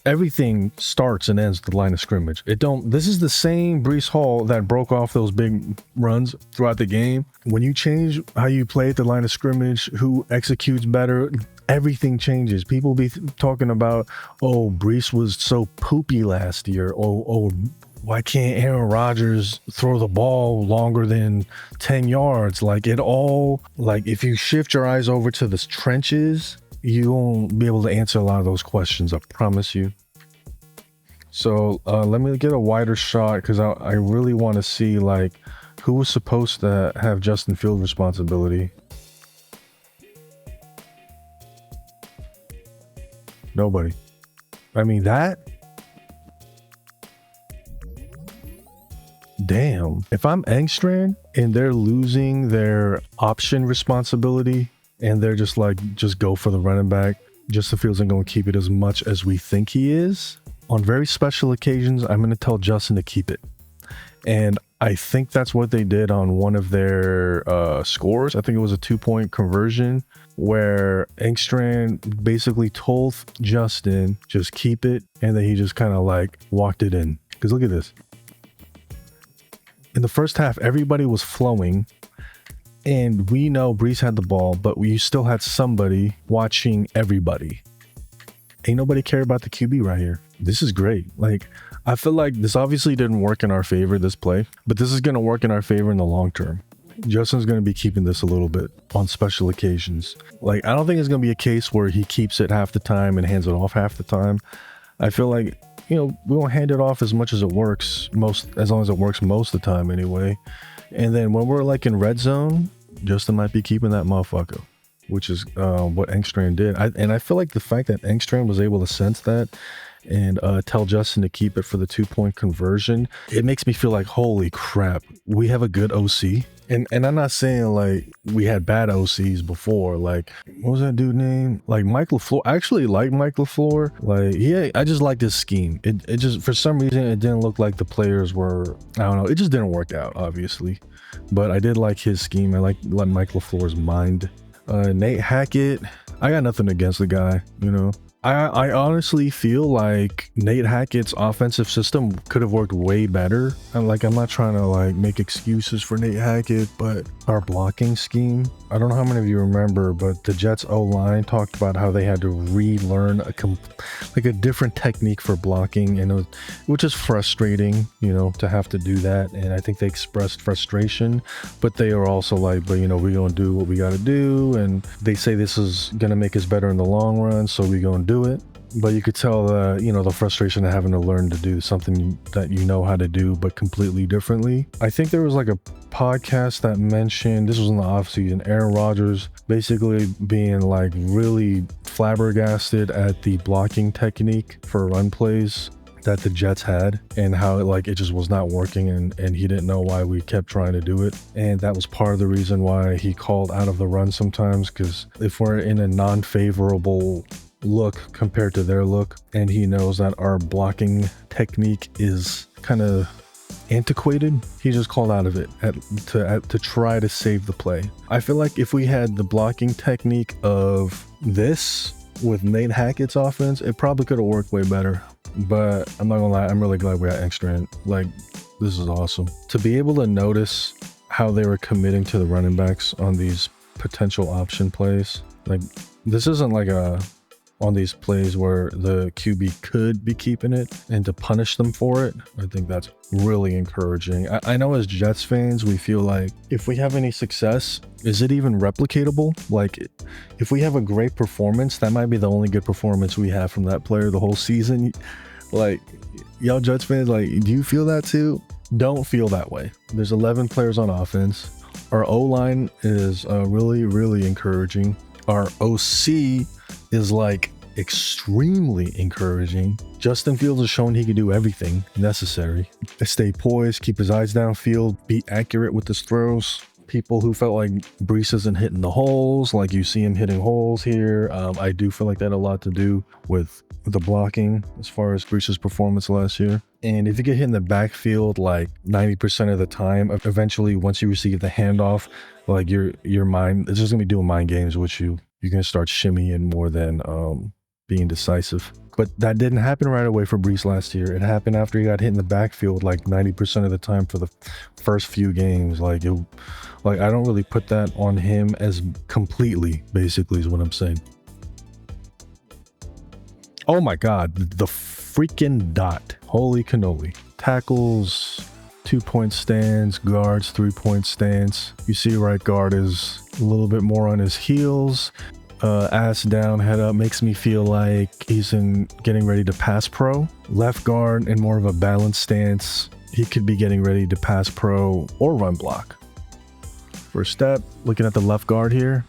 Everything starts and ends at the line of scrimmage. This is the same Breece Hall that broke off those big runs throughout the game. When you change how you play at the line of scrimmage, who executes better, everything changes. People be talking about, oh, Breece was so poopy last year. Oh, why can't Aaron Rodgers throw the ball longer than 10 yards? Like if you shift your eyes over to the trenches, you won't be able to answer a lot of those questions, I promise you. So let me get a wider shot because I really want to see like who was supposed to have Justin Field responsibility. Nobody. I mean, damn. If I'm Engstrand and they're losing their option responsibility and they're just go for the running back, Justin Fields ain't going to keep it as much as we think he is. On very special occasions, I'm going to tell Justin to keep it. And I think that's what they did on one of their scores. I think it was a 2-point conversion where Engstrand basically told Justin, just keep it. And then he just kind of like walked it in. Because look at this. In the first half, everybody was flowing. And we know Breece had the ball, but we still had somebody watching everybody. Ain't nobody care about the QB right here. This is great. Like, I feel like this obviously didn't work in our favor, this play, but this is going to work in our favor in the long term. Justin's going to be keeping this a little bit on special occasions. Like, I don't think it's going to be a case where he keeps it half the time and hands it off half the time. I feel like, we won't hand it off as much as it works, as long as it works most of the time anyway. And then when we're like in red zone, Justin might be keeping that motherfucker, which is what Engstrand did. I feel like the fact that Engstrand was able to sense that and tell Justin to keep it for the 2-point conversion, it makes me feel like, holy crap, we have a good OC. And I'm not saying like we had bad OCs before. Like, what was that dude name? Like Mike LaFleur. I actually like Mike LaFleur. Like, I just like this scheme. It just, for some reason, it didn't look like the players were, I don't know. It just didn't work out, obviously. But I did like his scheme. I like Mike LaFleur's mind. Nate Hackett, I got nothing against the guy, I honestly feel like Nate Hackett's offensive system could have worked way better. I'm not trying to make excuses for Nate Hackett, but our blocking scheme, I don't know how many of you remember, but the Jets O-line talked about how they had to relearn a different technique for blocking, and which is frustrating, to have to do that. And I think they expressed frustration, but they are also we're going to do what we got to do. And they say this is going to make us better in the long run, so we're going to do it. But you could tell the frustration of having to learn to do something that you know how to do but completely differently. I think there was a podcast that mentioned, this was in the offseason, Aaron Rodgers basically being really flabbergasted at the blocking technique for run plays that the Jets had, and how it just was not working, and he didn't know why we kept trying to do it. And that was part of the reason why he called out of the run sometimes, because if we're in a non-favorable look compared to their look, and he knows that our blocking technique is kind of antiquated, he just called out of it to try to save the play. I feel like if we had the blocking technique of this with Nate Hackett's offense, it probably could have worked way better. but I'm not gonna lie, I'm really glad we got Engstrand. Like, this is awesome. To be able to notice how they were committing to the running backs on these potential option plays. Like, this isn't like on these plays where the QB could be keeping it, and to punish them for it, I think that's really encouraging. I know as Jets fans, we feel like if we have any success, is it even replicatable? Like, if we have a great performance, that might be the only good performance we have from that player the whole season. Like, y'all Jets fans, like, do you feel that too? Don't feel that way. There's 11 players on offense. Our O-line is really, really encouraging. Our OC is like extremely encouraging. Justin Fields has shown he can do everything necessary. Stay poised, keep his eyes downfield, be accurate with his throws. People who felt like Brees isn't hitting the holes, like you see him hitting holes here. I do feel like that had a lot to do with the blocking as far as Brees' performance last year. And if you get hit in the backfield like 90% of the time, eventually once you receive the handoff, like your mind, it's just gonna be doing mind games with you. You're gonna start shimmying more than being decisive. But that didn't happen right away for Brees last year. It happened after he got hit in the backfield like 90% of the time for the first few games. Like I don't really put that on him as completely, basically is what I'm saying. Oh my God, the freaking dot. Holy cannoli. Tackles, 2-point stance, guards, 3-point stance. You see right guard is a little bit more on his heels. Ass down, head up, makes me feel like he's getting ready to pass pro. Left guard in more of a balanced stance. He could be getting ready to pass pro or run block. First step, looking at the left guard here.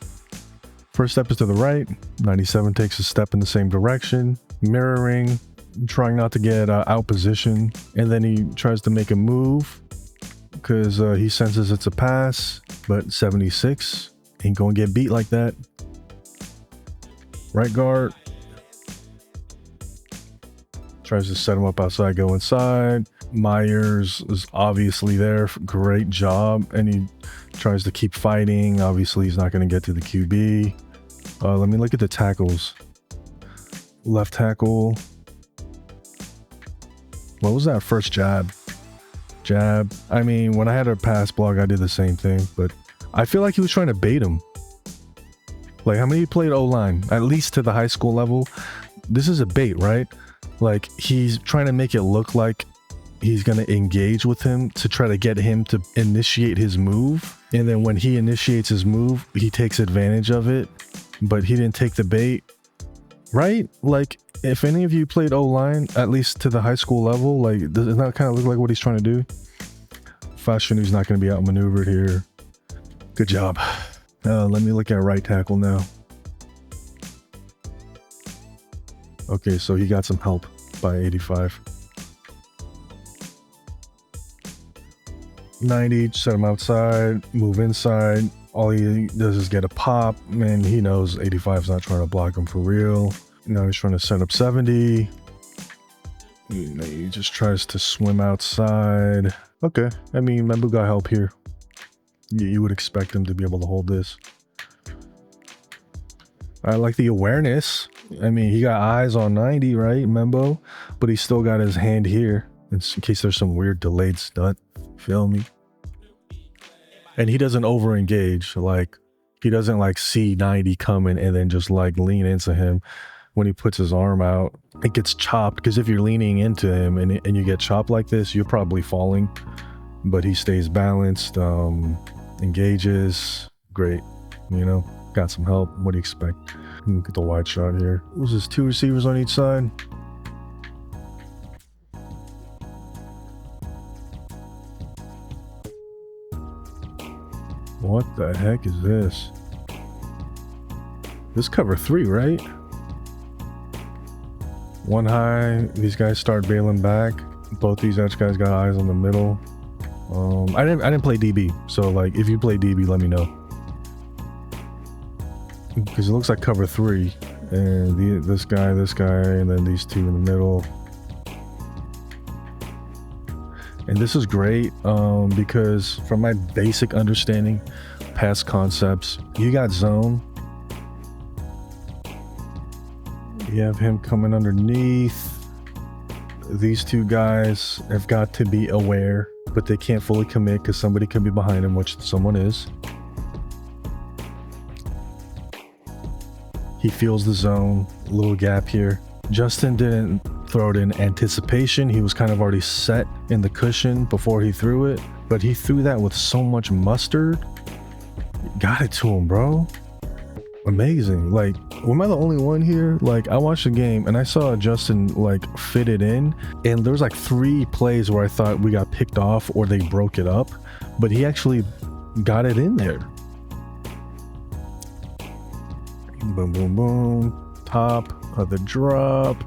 First step is to the right. 97 takes a step in the same direction. Mirroring, trying not to get out position. And then he tries to make a move because he senses it's a pass. But 76 ain't gonna get beat like that. Right guard tries to set him up outside, go inside. Myers is obviously there. Great job. And he tries to keep fighting. Obviously, he's not going to get to the QB. Let me look at the tackles. Left tackle. What was that first jab? Jab. I mean, when I had a pass block, I did the same thing. But I feel like he was trying to bait him. Like, how many played O-line? At least to the high school level. This is a bait, right? Like, he's trying to make it look like he's going to engage with him to try to get him to initiate his move. And then when he initiates his move, he takes advantage of it. But he didn't take the bait, right? Like, if any of you played O-line, at least to the high school level, like, does it not kind of look like what he's trying to do? Fashion—he's not going to be outmaneuvered here. Good job. Let me look at right tackle now. Okay, so he got some help by 85. 90, set him outside, move inside. All he does is get a pop, and he knows 85's not trying to block him for real. Now he's trying to set up 70. He just tries to swim outside. Okay, I mean, Membu got help here. You would expect him to be able to hold this. I like the awareness. I mean, he got eyes on 90, right, Membo? But he still got his hand here in case there's some weird delayed stunt. Feel me? And he doesn't over-engage. Like, he doesn't like see 90 coming and then just like lean into him. When he puts his arm out, it gets chopped, because if you're leaning into him and you get chopped like this, you're probably falling. But he stays balanced, engages. Great. You know, got some help. What do you expect? Look at the wide shot here. Was this 2 receivers on each side? What the heck is this? This cover 3, right? One high. These guys start bailing back. Both these edge guys got eyes on the middle. I didn't play DB, so like if you play DB, let me know, because it looks like cover 3, and this guy, and then these two in the middle. And this is great because from my basic understanding, past concepts, you got zone. You have him coming underneath. these two guys have got to be aware, but they can't fully commit because somebody could be behind him, which someone is. He feels the zone, little gap here. Justin didn't throw it in anticipation. He was kind of already set in the cushion before he threw it, but he threw that with so much mustard. Got it to him, bro. Amazing. Like, am I the only one here? Like, I watched the game and I saw Justin like fit it in, and there was like 3 plays where I thought we got picked off or they broke it up, but he actually got it in there. Boom, boom, boom. Top of the drop,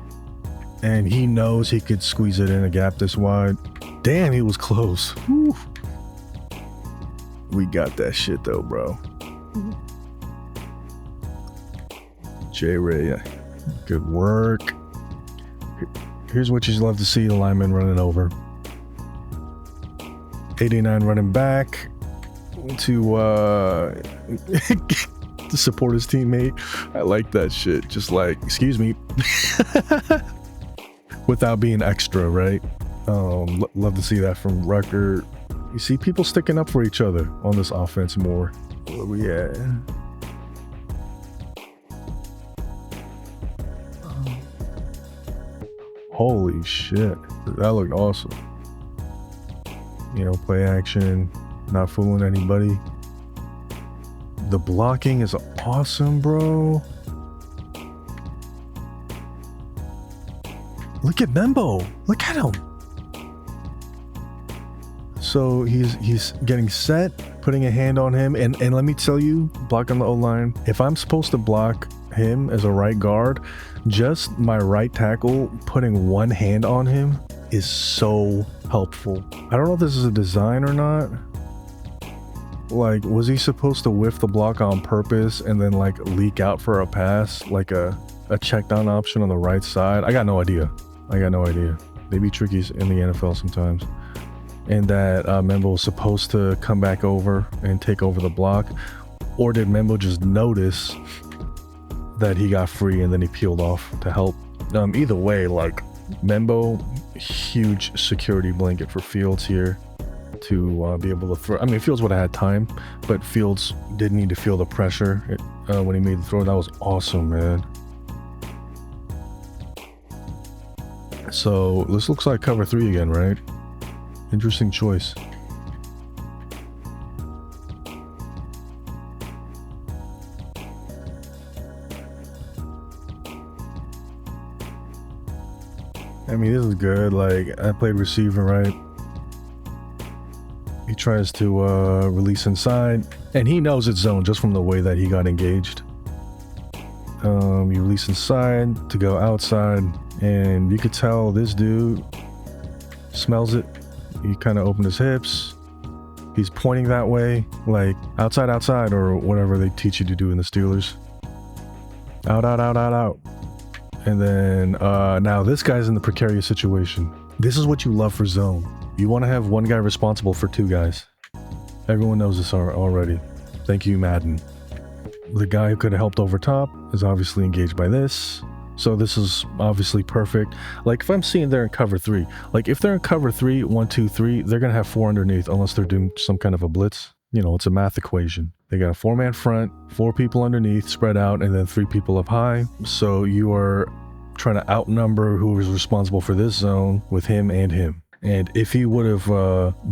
and he knows he could squeeze it in a gap this wide. Damn, he was close. Whew. We got that shit though, bro. J-Ray, good work. Here's what you love to see, the lineman running over. 89 running back to to support his teammate. I like that shit. Just like, excuse me. Without being extra, right? Love to see that from Rucker. You see people sticking up for each other on this offense more. Where we at? Holy shit. That looked awesome. You know, play action, not fooling anybody. The blocking is awesome, bro. Look at Membo. Look at him. So he's getting set, putting a hand on him, and let me tell you, blocking the O-line, if I'm supposed to block him as a right guard, just my right tackle putting one hand on him is so helpful. I don't know if this is a design or not. Like, was he supposed to whiff the block on purpose and then like leak out for a pass, like a check down option on the right side? I got no idea. They be tricky in the NFL sometimes. And that Membo was supposed to come back over and take over the block, or did Membo just notice that he got free and then he peeled off to help? Either way, like, Membo, huge security blanket for Fields here to be able to throw. I mean, Fields would have had time, but Fields didn't need to feel the pressure when he made the throw. That was awesome, man. So this looks like cover 3 again, right? Interesting choice. I mean, this is good. Like, I played receiver, right? He tries to release inside, and he knows it's zone just from the way that he got engaged. You release inside to go outside, and you could tell this dude smells it. He kind of opened his hips. He's pointing that way, like outside, outside, or whatever they teach you to do in the Steelers. Out, out, out, out, out. And then now this guy's in the precarious situation. This is what you love for zone. You want to have one guy responsible for 2 guys. Everyone knows this already. Thank you, Madden. The guy who could have helped over top is obviously engaged by this. So this is obviously perfect. Like, if I'm seeing they're in cover 3, like if they're in cover 3, 1, 2, 3, they're going to have 4 underneath unless they're doing some kind of a blitz. You know, it's a math equation. They got a 4-man front, 4 people underneath spread out, and then 3 people up high. So you are trying to outnumber who is responsible for this zone with him and him. And if he would have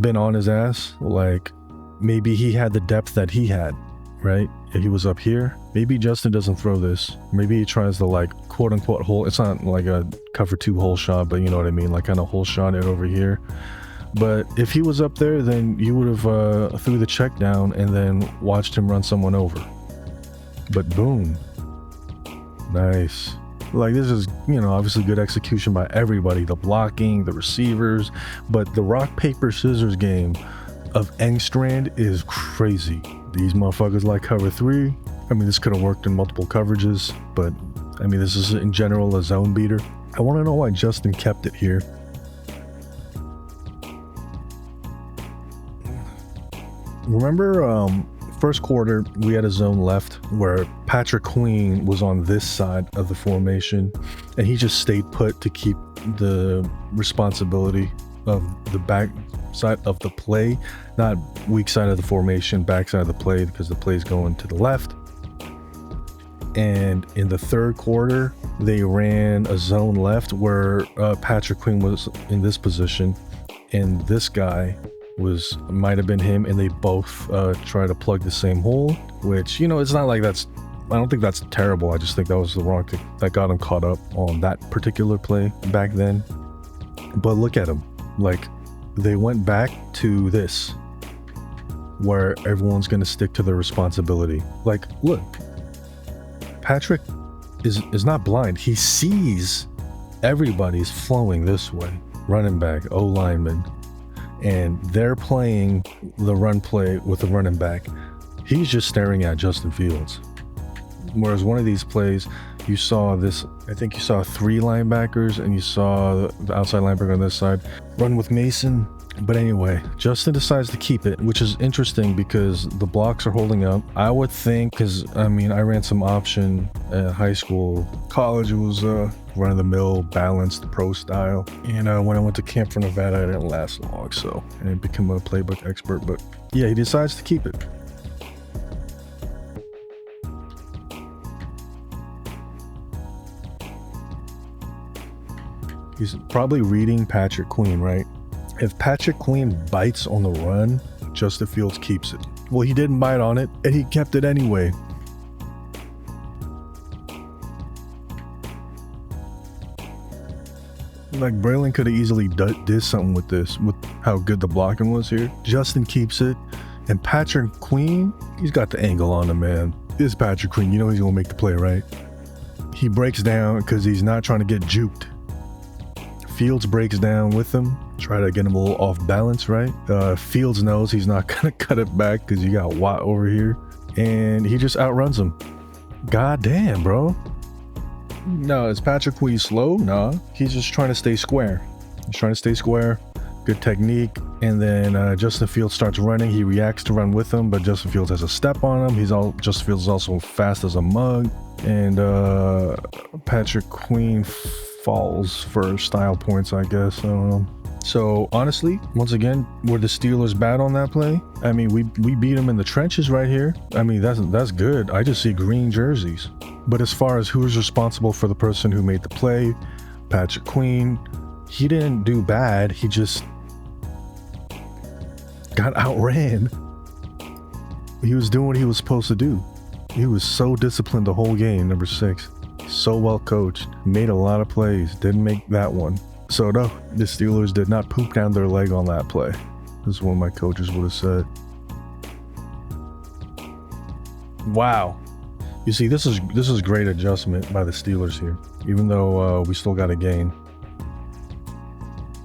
been on his ass, like maybe he had the depth that he had, right? If he was up here, maybe Justin doesn't throw this. Maybe he tries the like quote unquote hole. It's not like a cover 2 hole shot, but you know what I mean? Like kind of hole shot it over here. But if he was up there, then you would have threw the check down and then watched him run someone over. But boom. Nice. Like, this is, you know, obviously good execution by everybody. The blocking, the receivers. But the rock, paper, scissors game of Engstrand is crazy. These motherfuckers like cover 3. I mean, this could have worked in multiple coverages. But, I mean, this is in general a zone beater. I want to know why Justin kept it here. Remember First quarter, we had a zone left where Patrick Queen was on this side of the formation, and he just stayed put to keep the responsibility of the back side of the play, not weak side of the formation, back side of the play, because the play's going to the left. And in the third quarter, they ran a zone left where Patrick Queen was in this position, and this guy might have been him, and they both try to plug the same hole, which, you know, it's not like I don't think that's terrible. I just think that was the wrong thing that got him caught up on that particular play back then. But look at them, like they went back to this where everyone's going to stick to their responsibility. Like, look, Patrick is not blind. He sees everybody's flowing this way, running back, O-lineman, and they're playing the run play with the running back. He's just staring at Justin Fields. Whereas one of these plays, you saw this, I think you saw 3 linebackers, and you saw the outside linebacker on this side run with Mason. But anyway, Justin decides to keep it, which is interesting because the blocks are holding up. I would think, because I mean, I ran some option at high school. College, it was run-of-the-mill, balanced, pro style. And when I went to camp for Nevada, I didn't last long, so I didn't become a playbook expert. But yeah, he decides to keep it. He's probably reading Patrick Queen, right? If Patrick Queen bites on the run, Justin Fields keeps it. Well, he didn't bite on it, and he kept it anyway. Like, Braylon could have easily did something with this, with how good the blocking was here. Justin keeps it, and Patrick Queen, he's got the angle on him, man. This is Patrick Queen, you know he's gonna make the play, right? He breaks down because he's not trying to get juked. Fields breaks down with him, try to get him a little off balance, right? Fields knows he's not gonna cut it back because you got Watt over here, and he just outruns him. God damn, bro. No, is Patrick Queen slow? No, he's just trying to stay square. He's trying to stay square. Good technique. And then Justin Fields starts running. He reacts to run with him, but Justin Fields has a step on him. Justin Fields is also fast as a mug, and Patrick Queen falls for style points, I guess. I don't know. So honestly, once again, were the Steelers bad on that play? I mean, we beat them in the trenches right here. I mean, that's good. I just see green jerseys. But as far as who's responsible for the person who made the play, Patrick Queen, he didn't do bad. He just got outran. He was doing what he was supposed to do. He was so disciplined the whole game, number 6. So well coached, made a lot of plays, didn't make that one. So no, the Steelers did not poop down their leg on that play. This is what my coaches would have said. Wow. You see, this is great adjustment by the Steelers here, even though we still got a gain.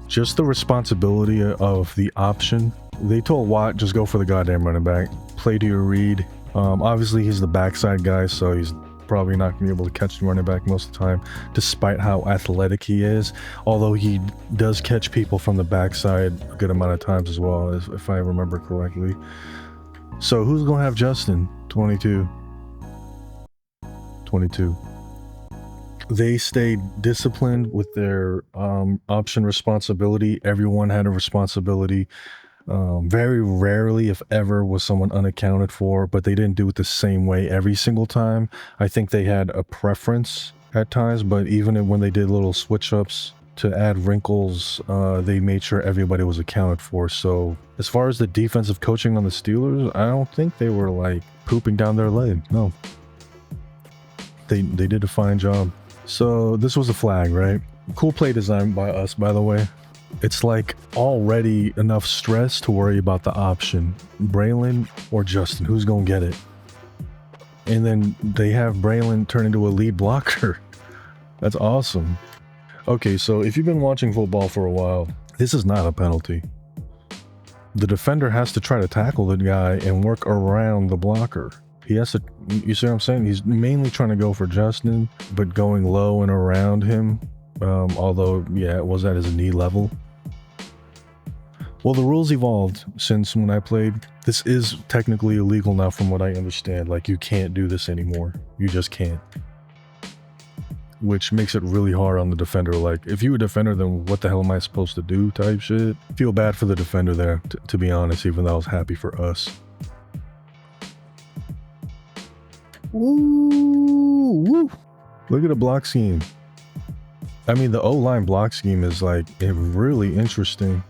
Just the responsibility of the option. They told Watt, just go for the goddamn running back. Play to your read. Obviously, he's the backside guy, so he's probably not going to be able to catch the running back most of the time, despite how athletic he is. Although he does catch people from the backside a good amount of times as well, if I remember correctly. So who's going to have Justin? 22. They stayed disciplined with their option responsibility. Everyone had a responsibility. Very rarely, if ever, was someone unaccounted for, but they didn't do it the same way every single time. I think they had a preference at times, but even when they did little switch ups to add wrinkles, they made sure everybody was accounted for. So as far as the defensive coaching on the Steelers, I don't think they were like pooping down their leg. No, they did a fine job. So this was a flag, right? Cool play design by us, by the way. It's like already enough stress to worry about the option. Braylon or Justin, who's gonna get it? And then they have Braylon turn into a lead blocker. That's awesome. Okay, so if you've been watching football for a while, this is not a penalty. The defender has to try to tackle the guy and work around the blocker. He has to, you see what I'm saying? He's mainly trying to go for Justin, but going low and around him. Although, yeah, it was at his knee level. Well, the rules evolved since when I played. This is technically illegal now from what I understand. Like, you can't do this anymore. You just can't. Which makes it really hard on the defender. Like, if you're a defender, then what the hell am I supposed to do type shit? Feel bad for the defender there, to be honest, even though I was happy for us. Ooh, woo. Look at the block scheme. I mean, the O-line block scheme is like really interesting.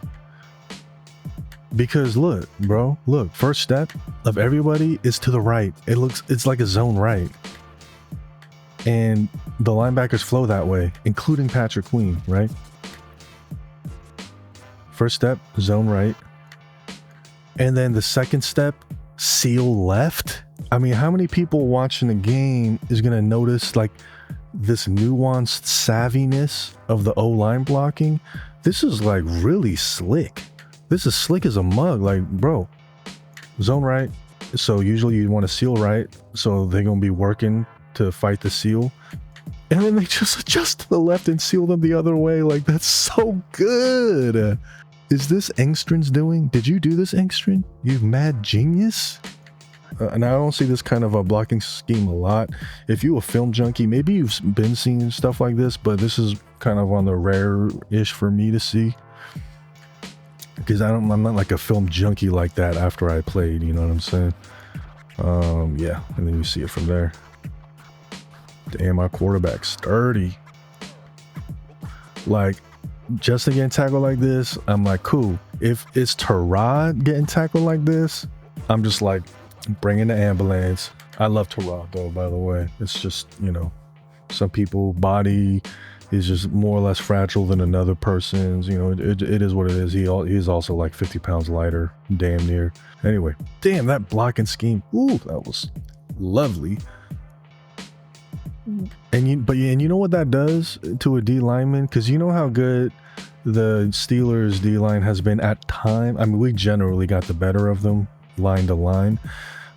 Because look, bro, look, first step of everybody is to the right. It's like a zone right. And the linebackers flow that way, including Patrick Queen, right? First step, zone right. And then the second step, seal left. I mean, how many people watching the game is going to notice like this nuanced savviness of the O-line blocking? This is like really slick. This is slick as a mug. Like, bro, zone right. So usually you want to seal right. So they're going to be working to fight the seal. And then they just adjust to the left and seal them the other way. Like, that's so good. Is this Engstrand's doing? Did you do this, Engstrand? You mad genius? And I don't see this kind of a blocking scheme a lot. If you a film junkie, maybe you've been seeing stuff like this, but this is kind of on the rare-ish for me to see. Because I'm not like a film junkie like that after I played, you know what I'm saying? Yeah, and then you see it from there. Damn, our quarterback's sturdy. Like, just to get tackled like this, I'm like, cool. If it's Terod getting tackled like this, I'm just like, bring in the ambulance. I love Terod though, by the way. It's just, you know, some people body is just more or less fragile than another person's. You know, it is what it is. He's also like 50 pounds lighter, damn near. Anyway, damn, that blocking scheme. Ooh, that was lovely. And you know what that does to a D lineman? Because you know how good the Steelers D line has been at time. I mean, we generally got the better of them line to line,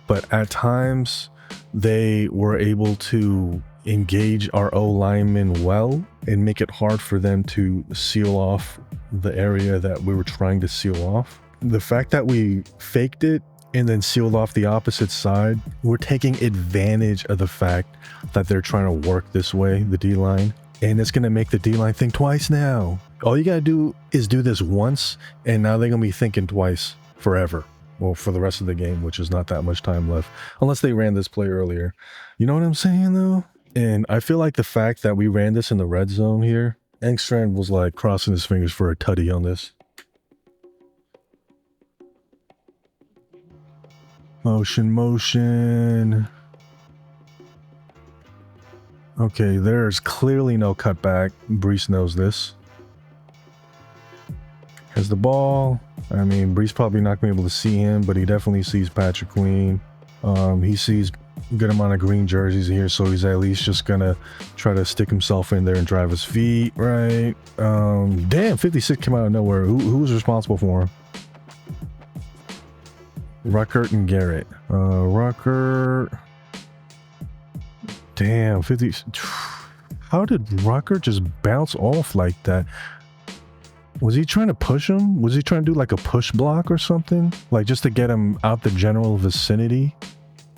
but at times they were able to engage our O linemen well and make it hard for them to seal off the area that we were trying to seal off. The fact that we faked it and then sealed off the opposite side, we're taking advantage of the fact that they're trying to work this way, the D-line, and it's going to make the D-line think twice now. All you got to do is do this once, and now they're going to be thinking twice forever. Well, for the rest of the game, which is not that much time left, unless they ran this play earlier. You know what I'm saying, though? And I feel like the fact that we ran this in the red zone here, Engstrand was like crossing his fingers for a tutty on this. Motion. Okay, there's clearly no cutback. Brees knows this. Has the ball. I mean, Brees probably not going to be able to see him, but he definitely sees Patrick Queen. He sees a good amount of green jerseys here, so he's at least just going to try to stick himself in there and drive his feet, right? Damn, 56 came out of nowhere. Who's responsible for him? Ruckert and Garrett. Ruckert. Damn, 50. How did Ruckert just bounce off like that? Was he trying to push him? Was he trying to do like a push block or something? Like just to get him out the general vicinity?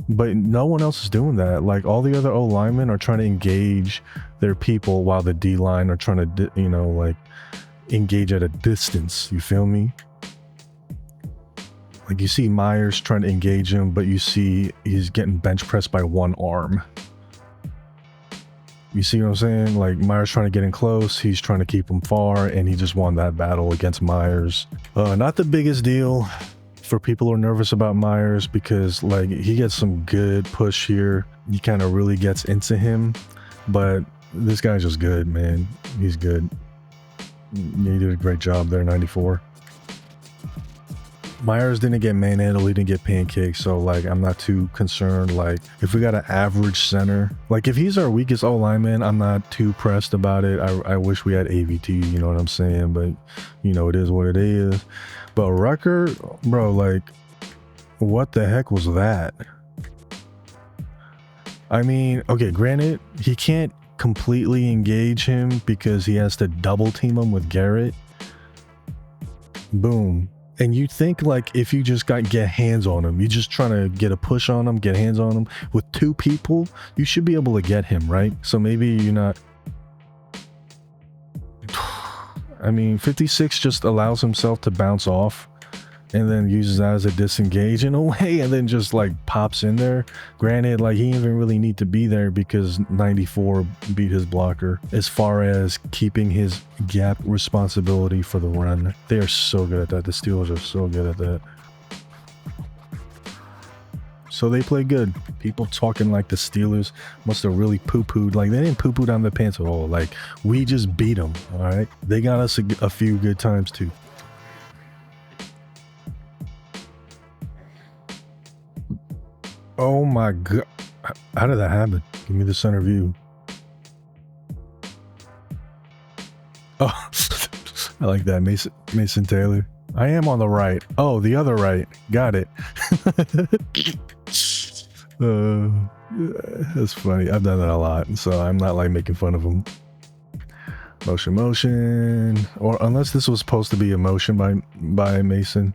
But no one else is doing that. Like all the other O linemen are trying to engage their people while the D line are trying to, you know, like engage at a distance. You feel me? Like you see Myers trying to engage him, but you see he's getting bench pressed by one arm. You see what I'm saying? Like Myers trying to get in close, he's trying to keep him far, and he just won that battle against Myers. Not the biggest deal for people who are nervous about Myers because like he gets some good push here. He kind of really gets into him, but this guy's just good, man. He's good. He did a great job there, 94. Myers didn't get manhandled, he didn't get pancaked, so like I'm not too concerned. Like if we got an average center, like if he's our weakest O lineman, I'm not too pressed about it. I wish we had AVT, you know what I'm saying, but you know it is what it is. But Rucker, bro, like what the heck was that? I mean, okay, granted he can't completely engage him because he has to double team him with Garrett. Boom. And you think like if you just get hands on him, you're just trying to get a push on him, get hands on him with two people, you should be able to get him, right? So maybe you're not. I mean, 56 just allows himself to bounce off and then uses that as a disengage in a way, and then just like pops in there. Granted, like he didn't even really need to be there because 94 beat his blocker as far as keeping his gap responsibility for the run. They are so good at that. The Steelers are so good at that. So they play good. People talking like the Steelers must have really poo-pooed. Like, they didn't poo-poo down their pants at all. Like, we just beat them, all right? They got us a few good times too. Oh my god. How did that happen? Give me the center view. Oh, I like that. Mason Taylor. I am on the right. Oh, the other right. Got it. That's funny. I've done that a lot, so I'm not like making fun of him. Motion. Or unless this was supposed to be a motion by Mason.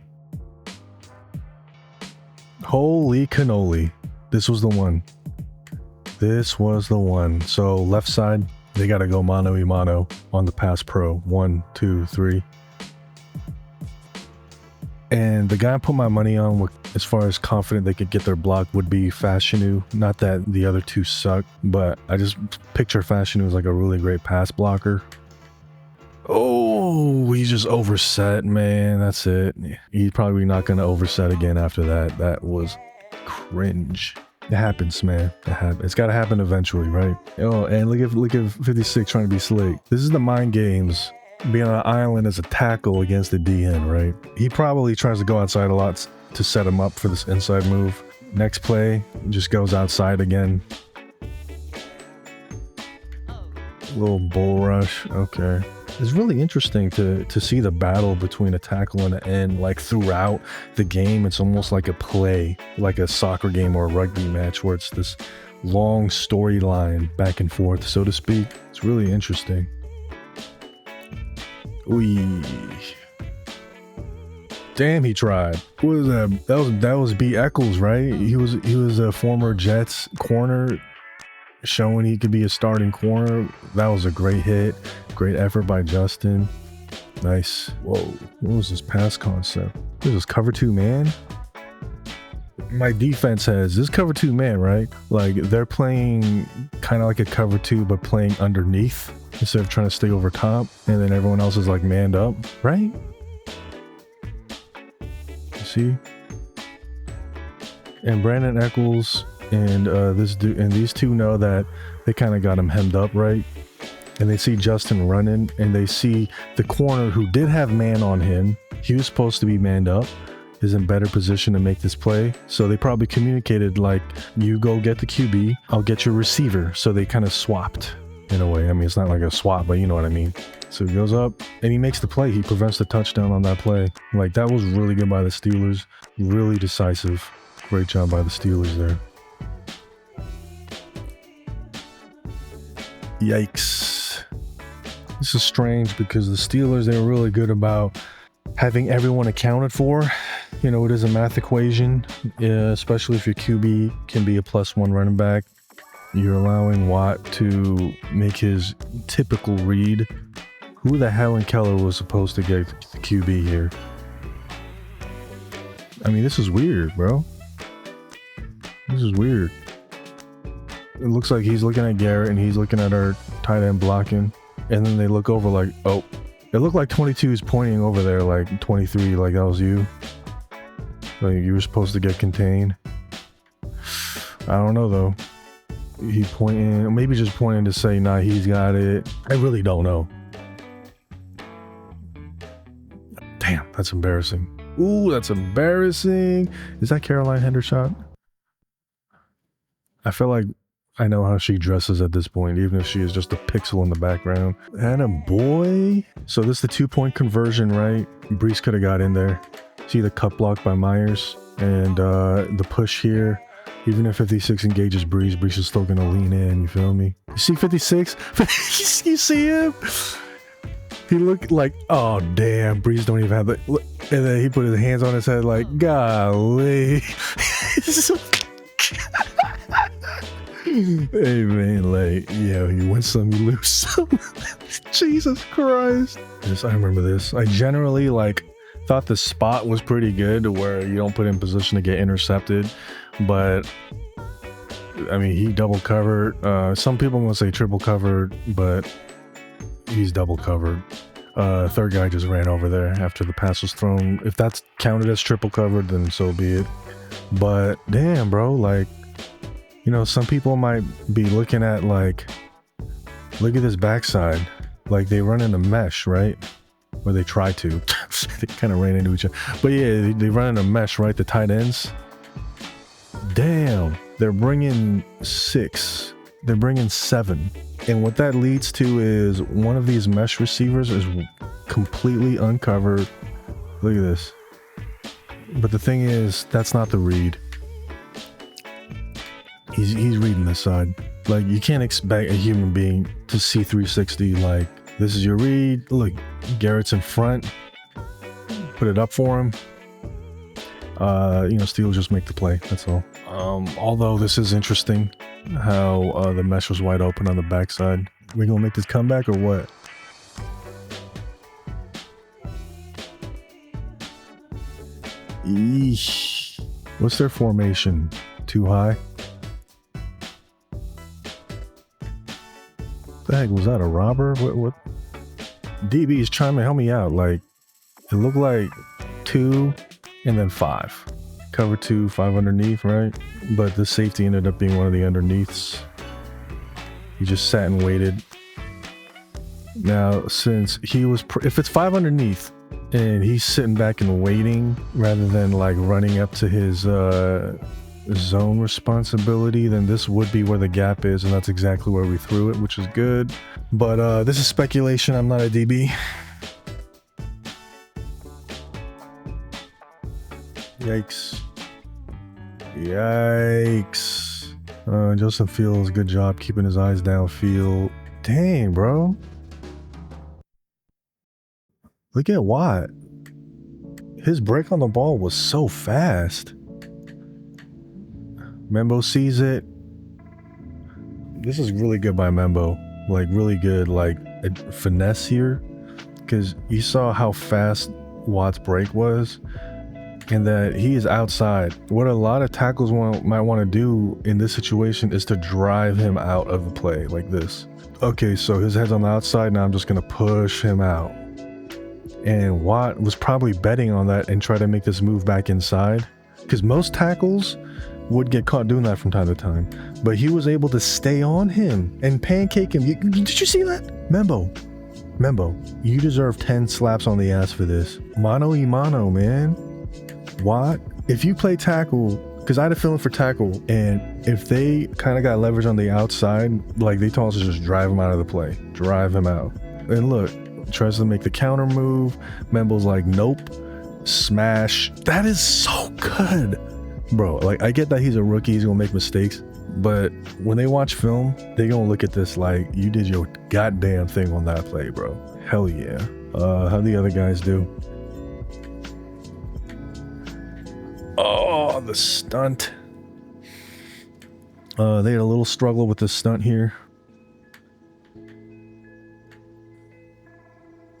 Holy cannoli. This was the one. This was the one. So left side, they got to go mano-a-mano on the pass pro. 1, 2, 3. And the guy I put my money on, as far as confident they could get their block, would be Fashanu. Not that the other two suck, but I just picture Fashanu as like a really great pass blocker. Oh, he just overset, man. That's it. He's probably not going to overset again after that. That was cringe. It happens, man. It happens. It's got to happen eventually, right? Oh, and look at 56 trying to be slick. This is the mind games. Being on an island as a tackle against the DN, right? He probably tries to go outside a lot to set him up for this inside move. Next play, just goes outside again. Little bull rush. Okay. It's really interesting to see the battle between a tackle and an end, like throughout the game. It's almost like a play, like a soccer game or a rugby match, where it's this long storyline back and forth, so to speak. It's really interesting. Ooh. Damn, he tried. What was that? That was B. Eccles, right? He was a former Jets corner, showing he could be a starting corner. That was a great hit. Great effort by Justin. Nice. Whoa. What was this pass concept? This is cover 2 man? My defense has this cover 2 man, right? Like, they're playing kind of like a cover 2, but playing underneath instead of trying to stay over top, and then everyone else is like manned up, right? You see? And Brandon Eccles and this dude and these two know that they kind of got him hemmed up, right? And they see Justin running, and they see the corner who did have man on him. He was supposed to be manned up, is in better position to make this play. So they probably communicated like, you go get the QB, I'll get your receiver. So they kind of swapped in a way. I mean, it's not like a swap, but you know what I mean. So he goes up and he makes the play. He prevents the touchdown on that play. Like, that was really good by the Steelers. Really decisive. Great job by the Steelers there. Yikes. This is strange because the Steelers, they were really good about having everyone accounted for. You know, it is a math equation, especially if your QB can be a +1 running back. You're allowing Watt to make his typical read. Who the hell in Keller was supposed to get the QB here? I mean, this is weird, bro. This is weird. It looks like he's looking at Garrett and he's looking at our tight end blocking. And then they look over like, oh, it looked like 22 is pointing over there like 23, like that was you. Like you were supposed to get contained. I don't know though. He pointing, maybe just pointing to say, nah, he's got it. I really don't know. Damn, that's embarrassing. Ooh, that's embarrassing. Is that Caroline Hendershot? I feel like I know how she dresses at this point, even if she is just a pixel in the background. And a boy. So this is the 2-point conversion, right? Brees could have got in there. See the cut block by Myers and the push here. Even if 56 engages Brees is still going to lean in. You feel me? You see 56? You see him? He looked like, oh damn, Breeze don't even have the. And then he put his hands on his head like, golly. Hey man, like, yeah, you win some, you lose some. Jesus Christ. Yes, I remember this. I generally like thought the spot was pretty good to where you don't put in position to get intercepted, but I mean, he double covered. Some people want to say triple covered, but he's double covered. Third guy just ran over there after the pass was thrown. If that's counted as triple covered, then so be it. But damn, bro, like, you know, some people might be looking at like, look at this backside. Like they run in a mesh, right? Or they try to. They kind of ran into each other. But yeah, they run in a mesh, right? The tight ends. Damn, they're bringing 6. They're bringing 7. And what that leads to is one of these mesh receivers is completely uncovered. Look at this. But the thing is, that's not the read. He's reading this side. Like, you can't expect a human being to see 360 like, this is your read. Look, Garrett's in front. Put it up for him. You know, Steele just make the play. That's all. Although this is interesting how the mesh was wide open on the backside. We gonna make this comeback or what? Eesh. What's their formation? Too high? The heck was that, a robber? What? DB is trying to help me out. Like, it looked like 2 and then 5. Cover 2, 5 underneath, right? But the safety ended up being one of the underneaths. He just sat and waited. Now, since he was, if it's 5 underneath and he's sitting back and waiting rather than like running up to his zone responsibility, then this would be where the gap is, and that's exactly where we threw it, which is good. But this is speculation. I'm not a DB. Yikes. Yikes. Justin Fields, good job keeping his eyes downfield. Dang, bro. Look at Watt. His break on the ball was so fast. Membo sees it. This is really good by Membo. Like, really good, like, finesse here. Because you saw how fast Watt's break was. And that he is outside. What a lot of tackles might want to do in this situation is to drive him out of the play like this. Okay, so his head's on the outside. Now I'm just going to push him out. And Watt was probably betting on that and try to make this move back inside. Because most tackles would get caught doing that from time to time. But he was able to stay on him and pancake him. Did you see that? Membo, you deserve 10 slaps on the ass for this. Mano y mano, man. Watt, if you play tackle, because I had a feeling for tackle, and if they kind of got leverage on the outside, like they told us to just drive him out of the play. Drive him out. And look, tries to make the counter move. Membo's like, nope. Smash. That is so good. Bro, like, I get that he's a rookie, he's gonna make mistakes, but when they watch film, they gonna look at this like, you did your goddamn thing on that play, bro. Hell yeah. How'd the other guys do? Oh, the stunt. They had a little struggle with the stunt here.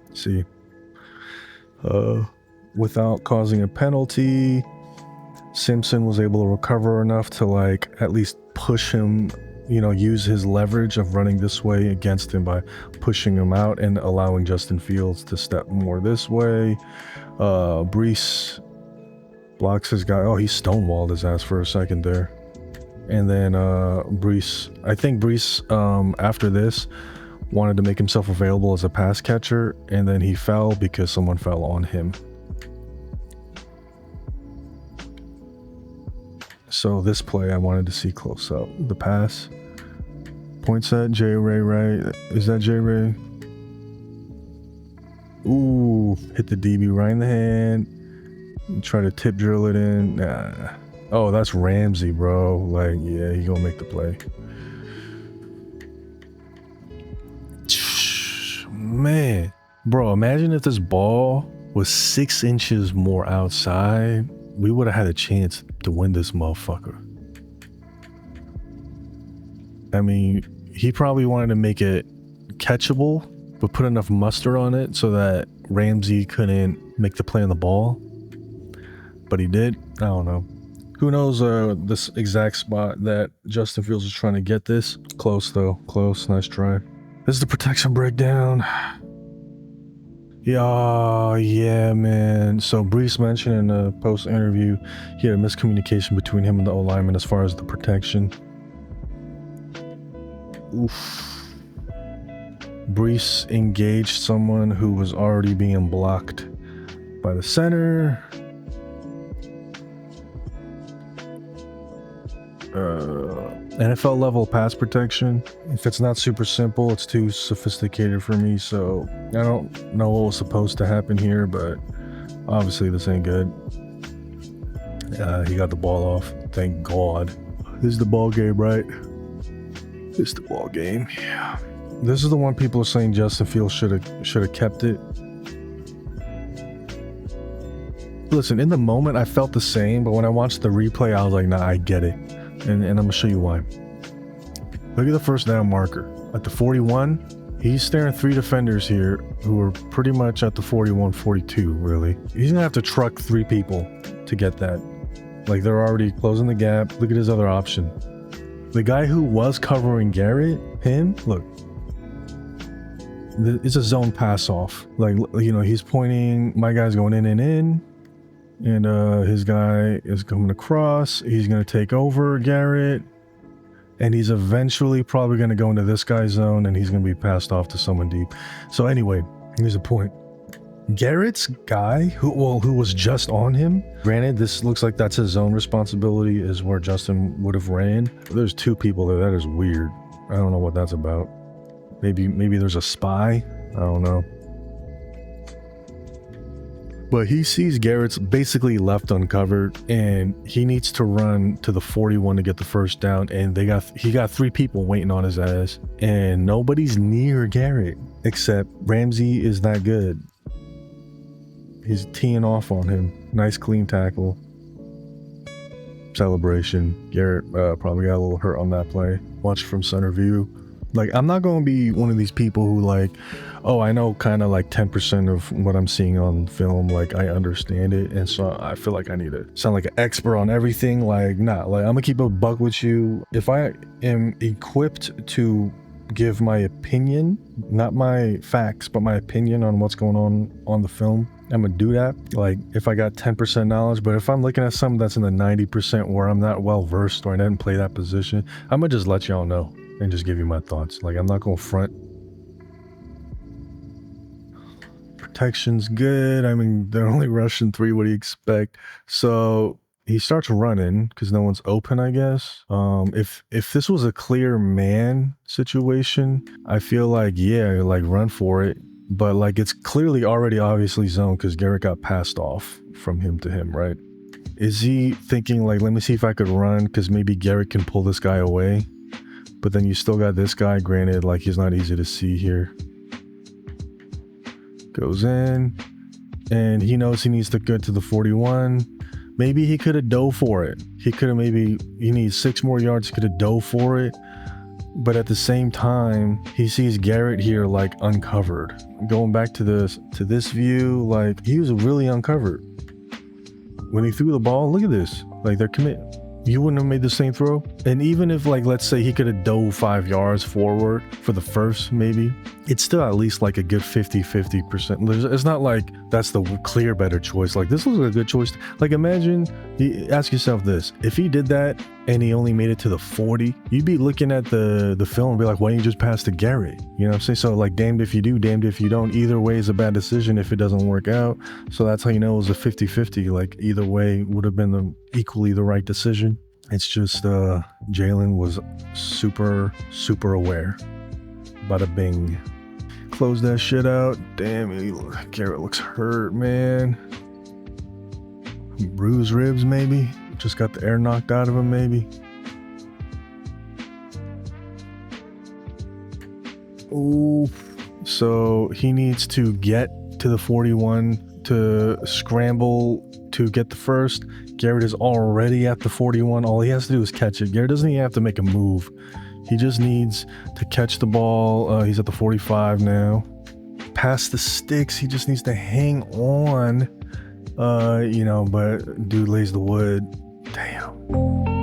Let's see. Without causing a penalty, Simpson was able to recover enough to, like, at least push him, you know, use his leverage of running this way against him by pushing him out and allowing Justin Fields to step more this way. Brees blocks his guy. Oh, he stonewalled his ass for a second there. And then Brees, I think Brees, after this, wanted to make himself available as a pass catcher, and then he fell because someone fell on him. So this play I wanted to see close up. The pass. Points at J. Ray, right? Is that J. Ray? Ooh, hit the DB right in the hand. Try to tip drill it in. Nah. Oh, that's Ramsey, bro. Like, yeah, he gonna make the play. Man, Bro, imagine if this ball was 6 inches more outside. We would have had a chance to win this motherfucker. I mean, he probably wanted to make it catchable, but put enough mustard on it so that Ramsey couldn't make the play on the ball. But he did. I don't know. Who knows this exact spot that Justin Fields is trying to get this. Close though. Close. Nice try. This is the protection breakdown. Yeah, man. So Brees mentioned in a post interview he had a miscommunication between him and the O-lineman as far as the protection. Oof. Brees engaged someone who was already being blocked by the center. NFL level pass protection. If it's not super simple, it's too sophisticated for me, so I don't know what was supposed to happen here, but obviously this ain't good. He got the ball off, thank God. This is the ball game, right? This is the ball game. Yeah. This is the one people are saying Justin Fields should have kept it. Listen, in the moment I felt the same, but when I watched the replay I was like, nah, I get it. And I'm gonna show you why. Look at the first down marker. At the 41, he's staring 3 defenders here who are pretty much at the 41, 42, really. He's gonna have to truck 3 people to get that. Like, they're already closing the gap. Look at his other option. The guy who was covering Garrett, him, look. It's a zone pass off. Like, you know, he's pointing, my guy's going in and in. And his guy is coming across. He's going to take over Garrett. And he's eventually probably going to go into this guy's zone. And he's going to be passed off to someone deep. So anyway, here's the point. Garrett's guy, who was just on him. Granted, this looks like that's his zone responsibility, is where Justin would have ran. There's 2 people there. That is weird. I don't know what that's about. Maybe there's a spy. I don't know. But he sees Garrett's basically left uncovered, and he needs to run to the 41 to get the first down. And he got 3 people waiting on his ass, and nobody's near Garrett except Ramsey is that good. He's teeing off on him. Nice clean tackle. Celebration. Garrett probably got a little hurt on that play. Watch from center view. Like, I'm not going to be one of these people who like, oh, I know kind of like 10% of what I'm seeing on film. Like, I understand it. And so I feel like I need to sound like an expert on everything. Like, nah, like, I'm going to keep a buck with you. If I am equipped to give my opinion, not my facts, but my opinion on what's going on the film, I'm going to do that. Like, if I got 10% knowledge, but if I'm looking at something that's in the 90% where I'm not well versed or I didn't play that position, I'm going to just let y'all know and just give you my thoughts. Like, I'm not going to front. Protection's good. I mean, they're only rushing 3. What do you expect? So he starts running because no one's open, I guess. If this was a clear man situation, I feel like, yeah, like, run for it. But like, it's clearly already obviously zoned because Garrett got passed off from him to him, right? Is he thinking like, let me see if I could run because maybe Garrett can pull this guy away? But then you still got this guy, granted, like, he's not easy to see here. Goes in, and he knows he needs to get to the 41. Maybe he could have dove for it. He needs 6 more yards, he could have dove for it. But at the same time, he sees Garrett here, like, uncovered. Going back to this view, like, he was really uncovered. When he threw the ball, look at this. Like, they're committed. You wouldn't have made the same throw? And even if, like, let's say he could have dove 5 yards forward for the first, maybe, it's still at least like a good 50%. It's not like that's the clear better choice. Like, this looks like a good choice. Like, imagine, ask yourself this. If he did that and he only made it to the 40, you'd be looking at the film and be like, why didn't you just pass to Garrett? You know what I'm saying? So, like, damned if you do, damned if you don't. Either way is a bad decision if it doesn't work out. So that's how you know it was a 50-50. Like, either way would have been equally the right decision. It's just Jalen was super aware. Bada bing. Close that shit out. Damn, Garrett looks hurt, man. Bruised ribs, maybe. Just got the air knocked out of him, maybe. Ooh, So he needs to get to the 41 to scramble to get the first. Garrett is already at the 41. All he has to do is catch it. Garrett doesn't even have to make a move. He just needs to catch the ball. He's at the 45 now. Past the sticks, he just needs to hang on. You know, but dude lays the wood. Damn.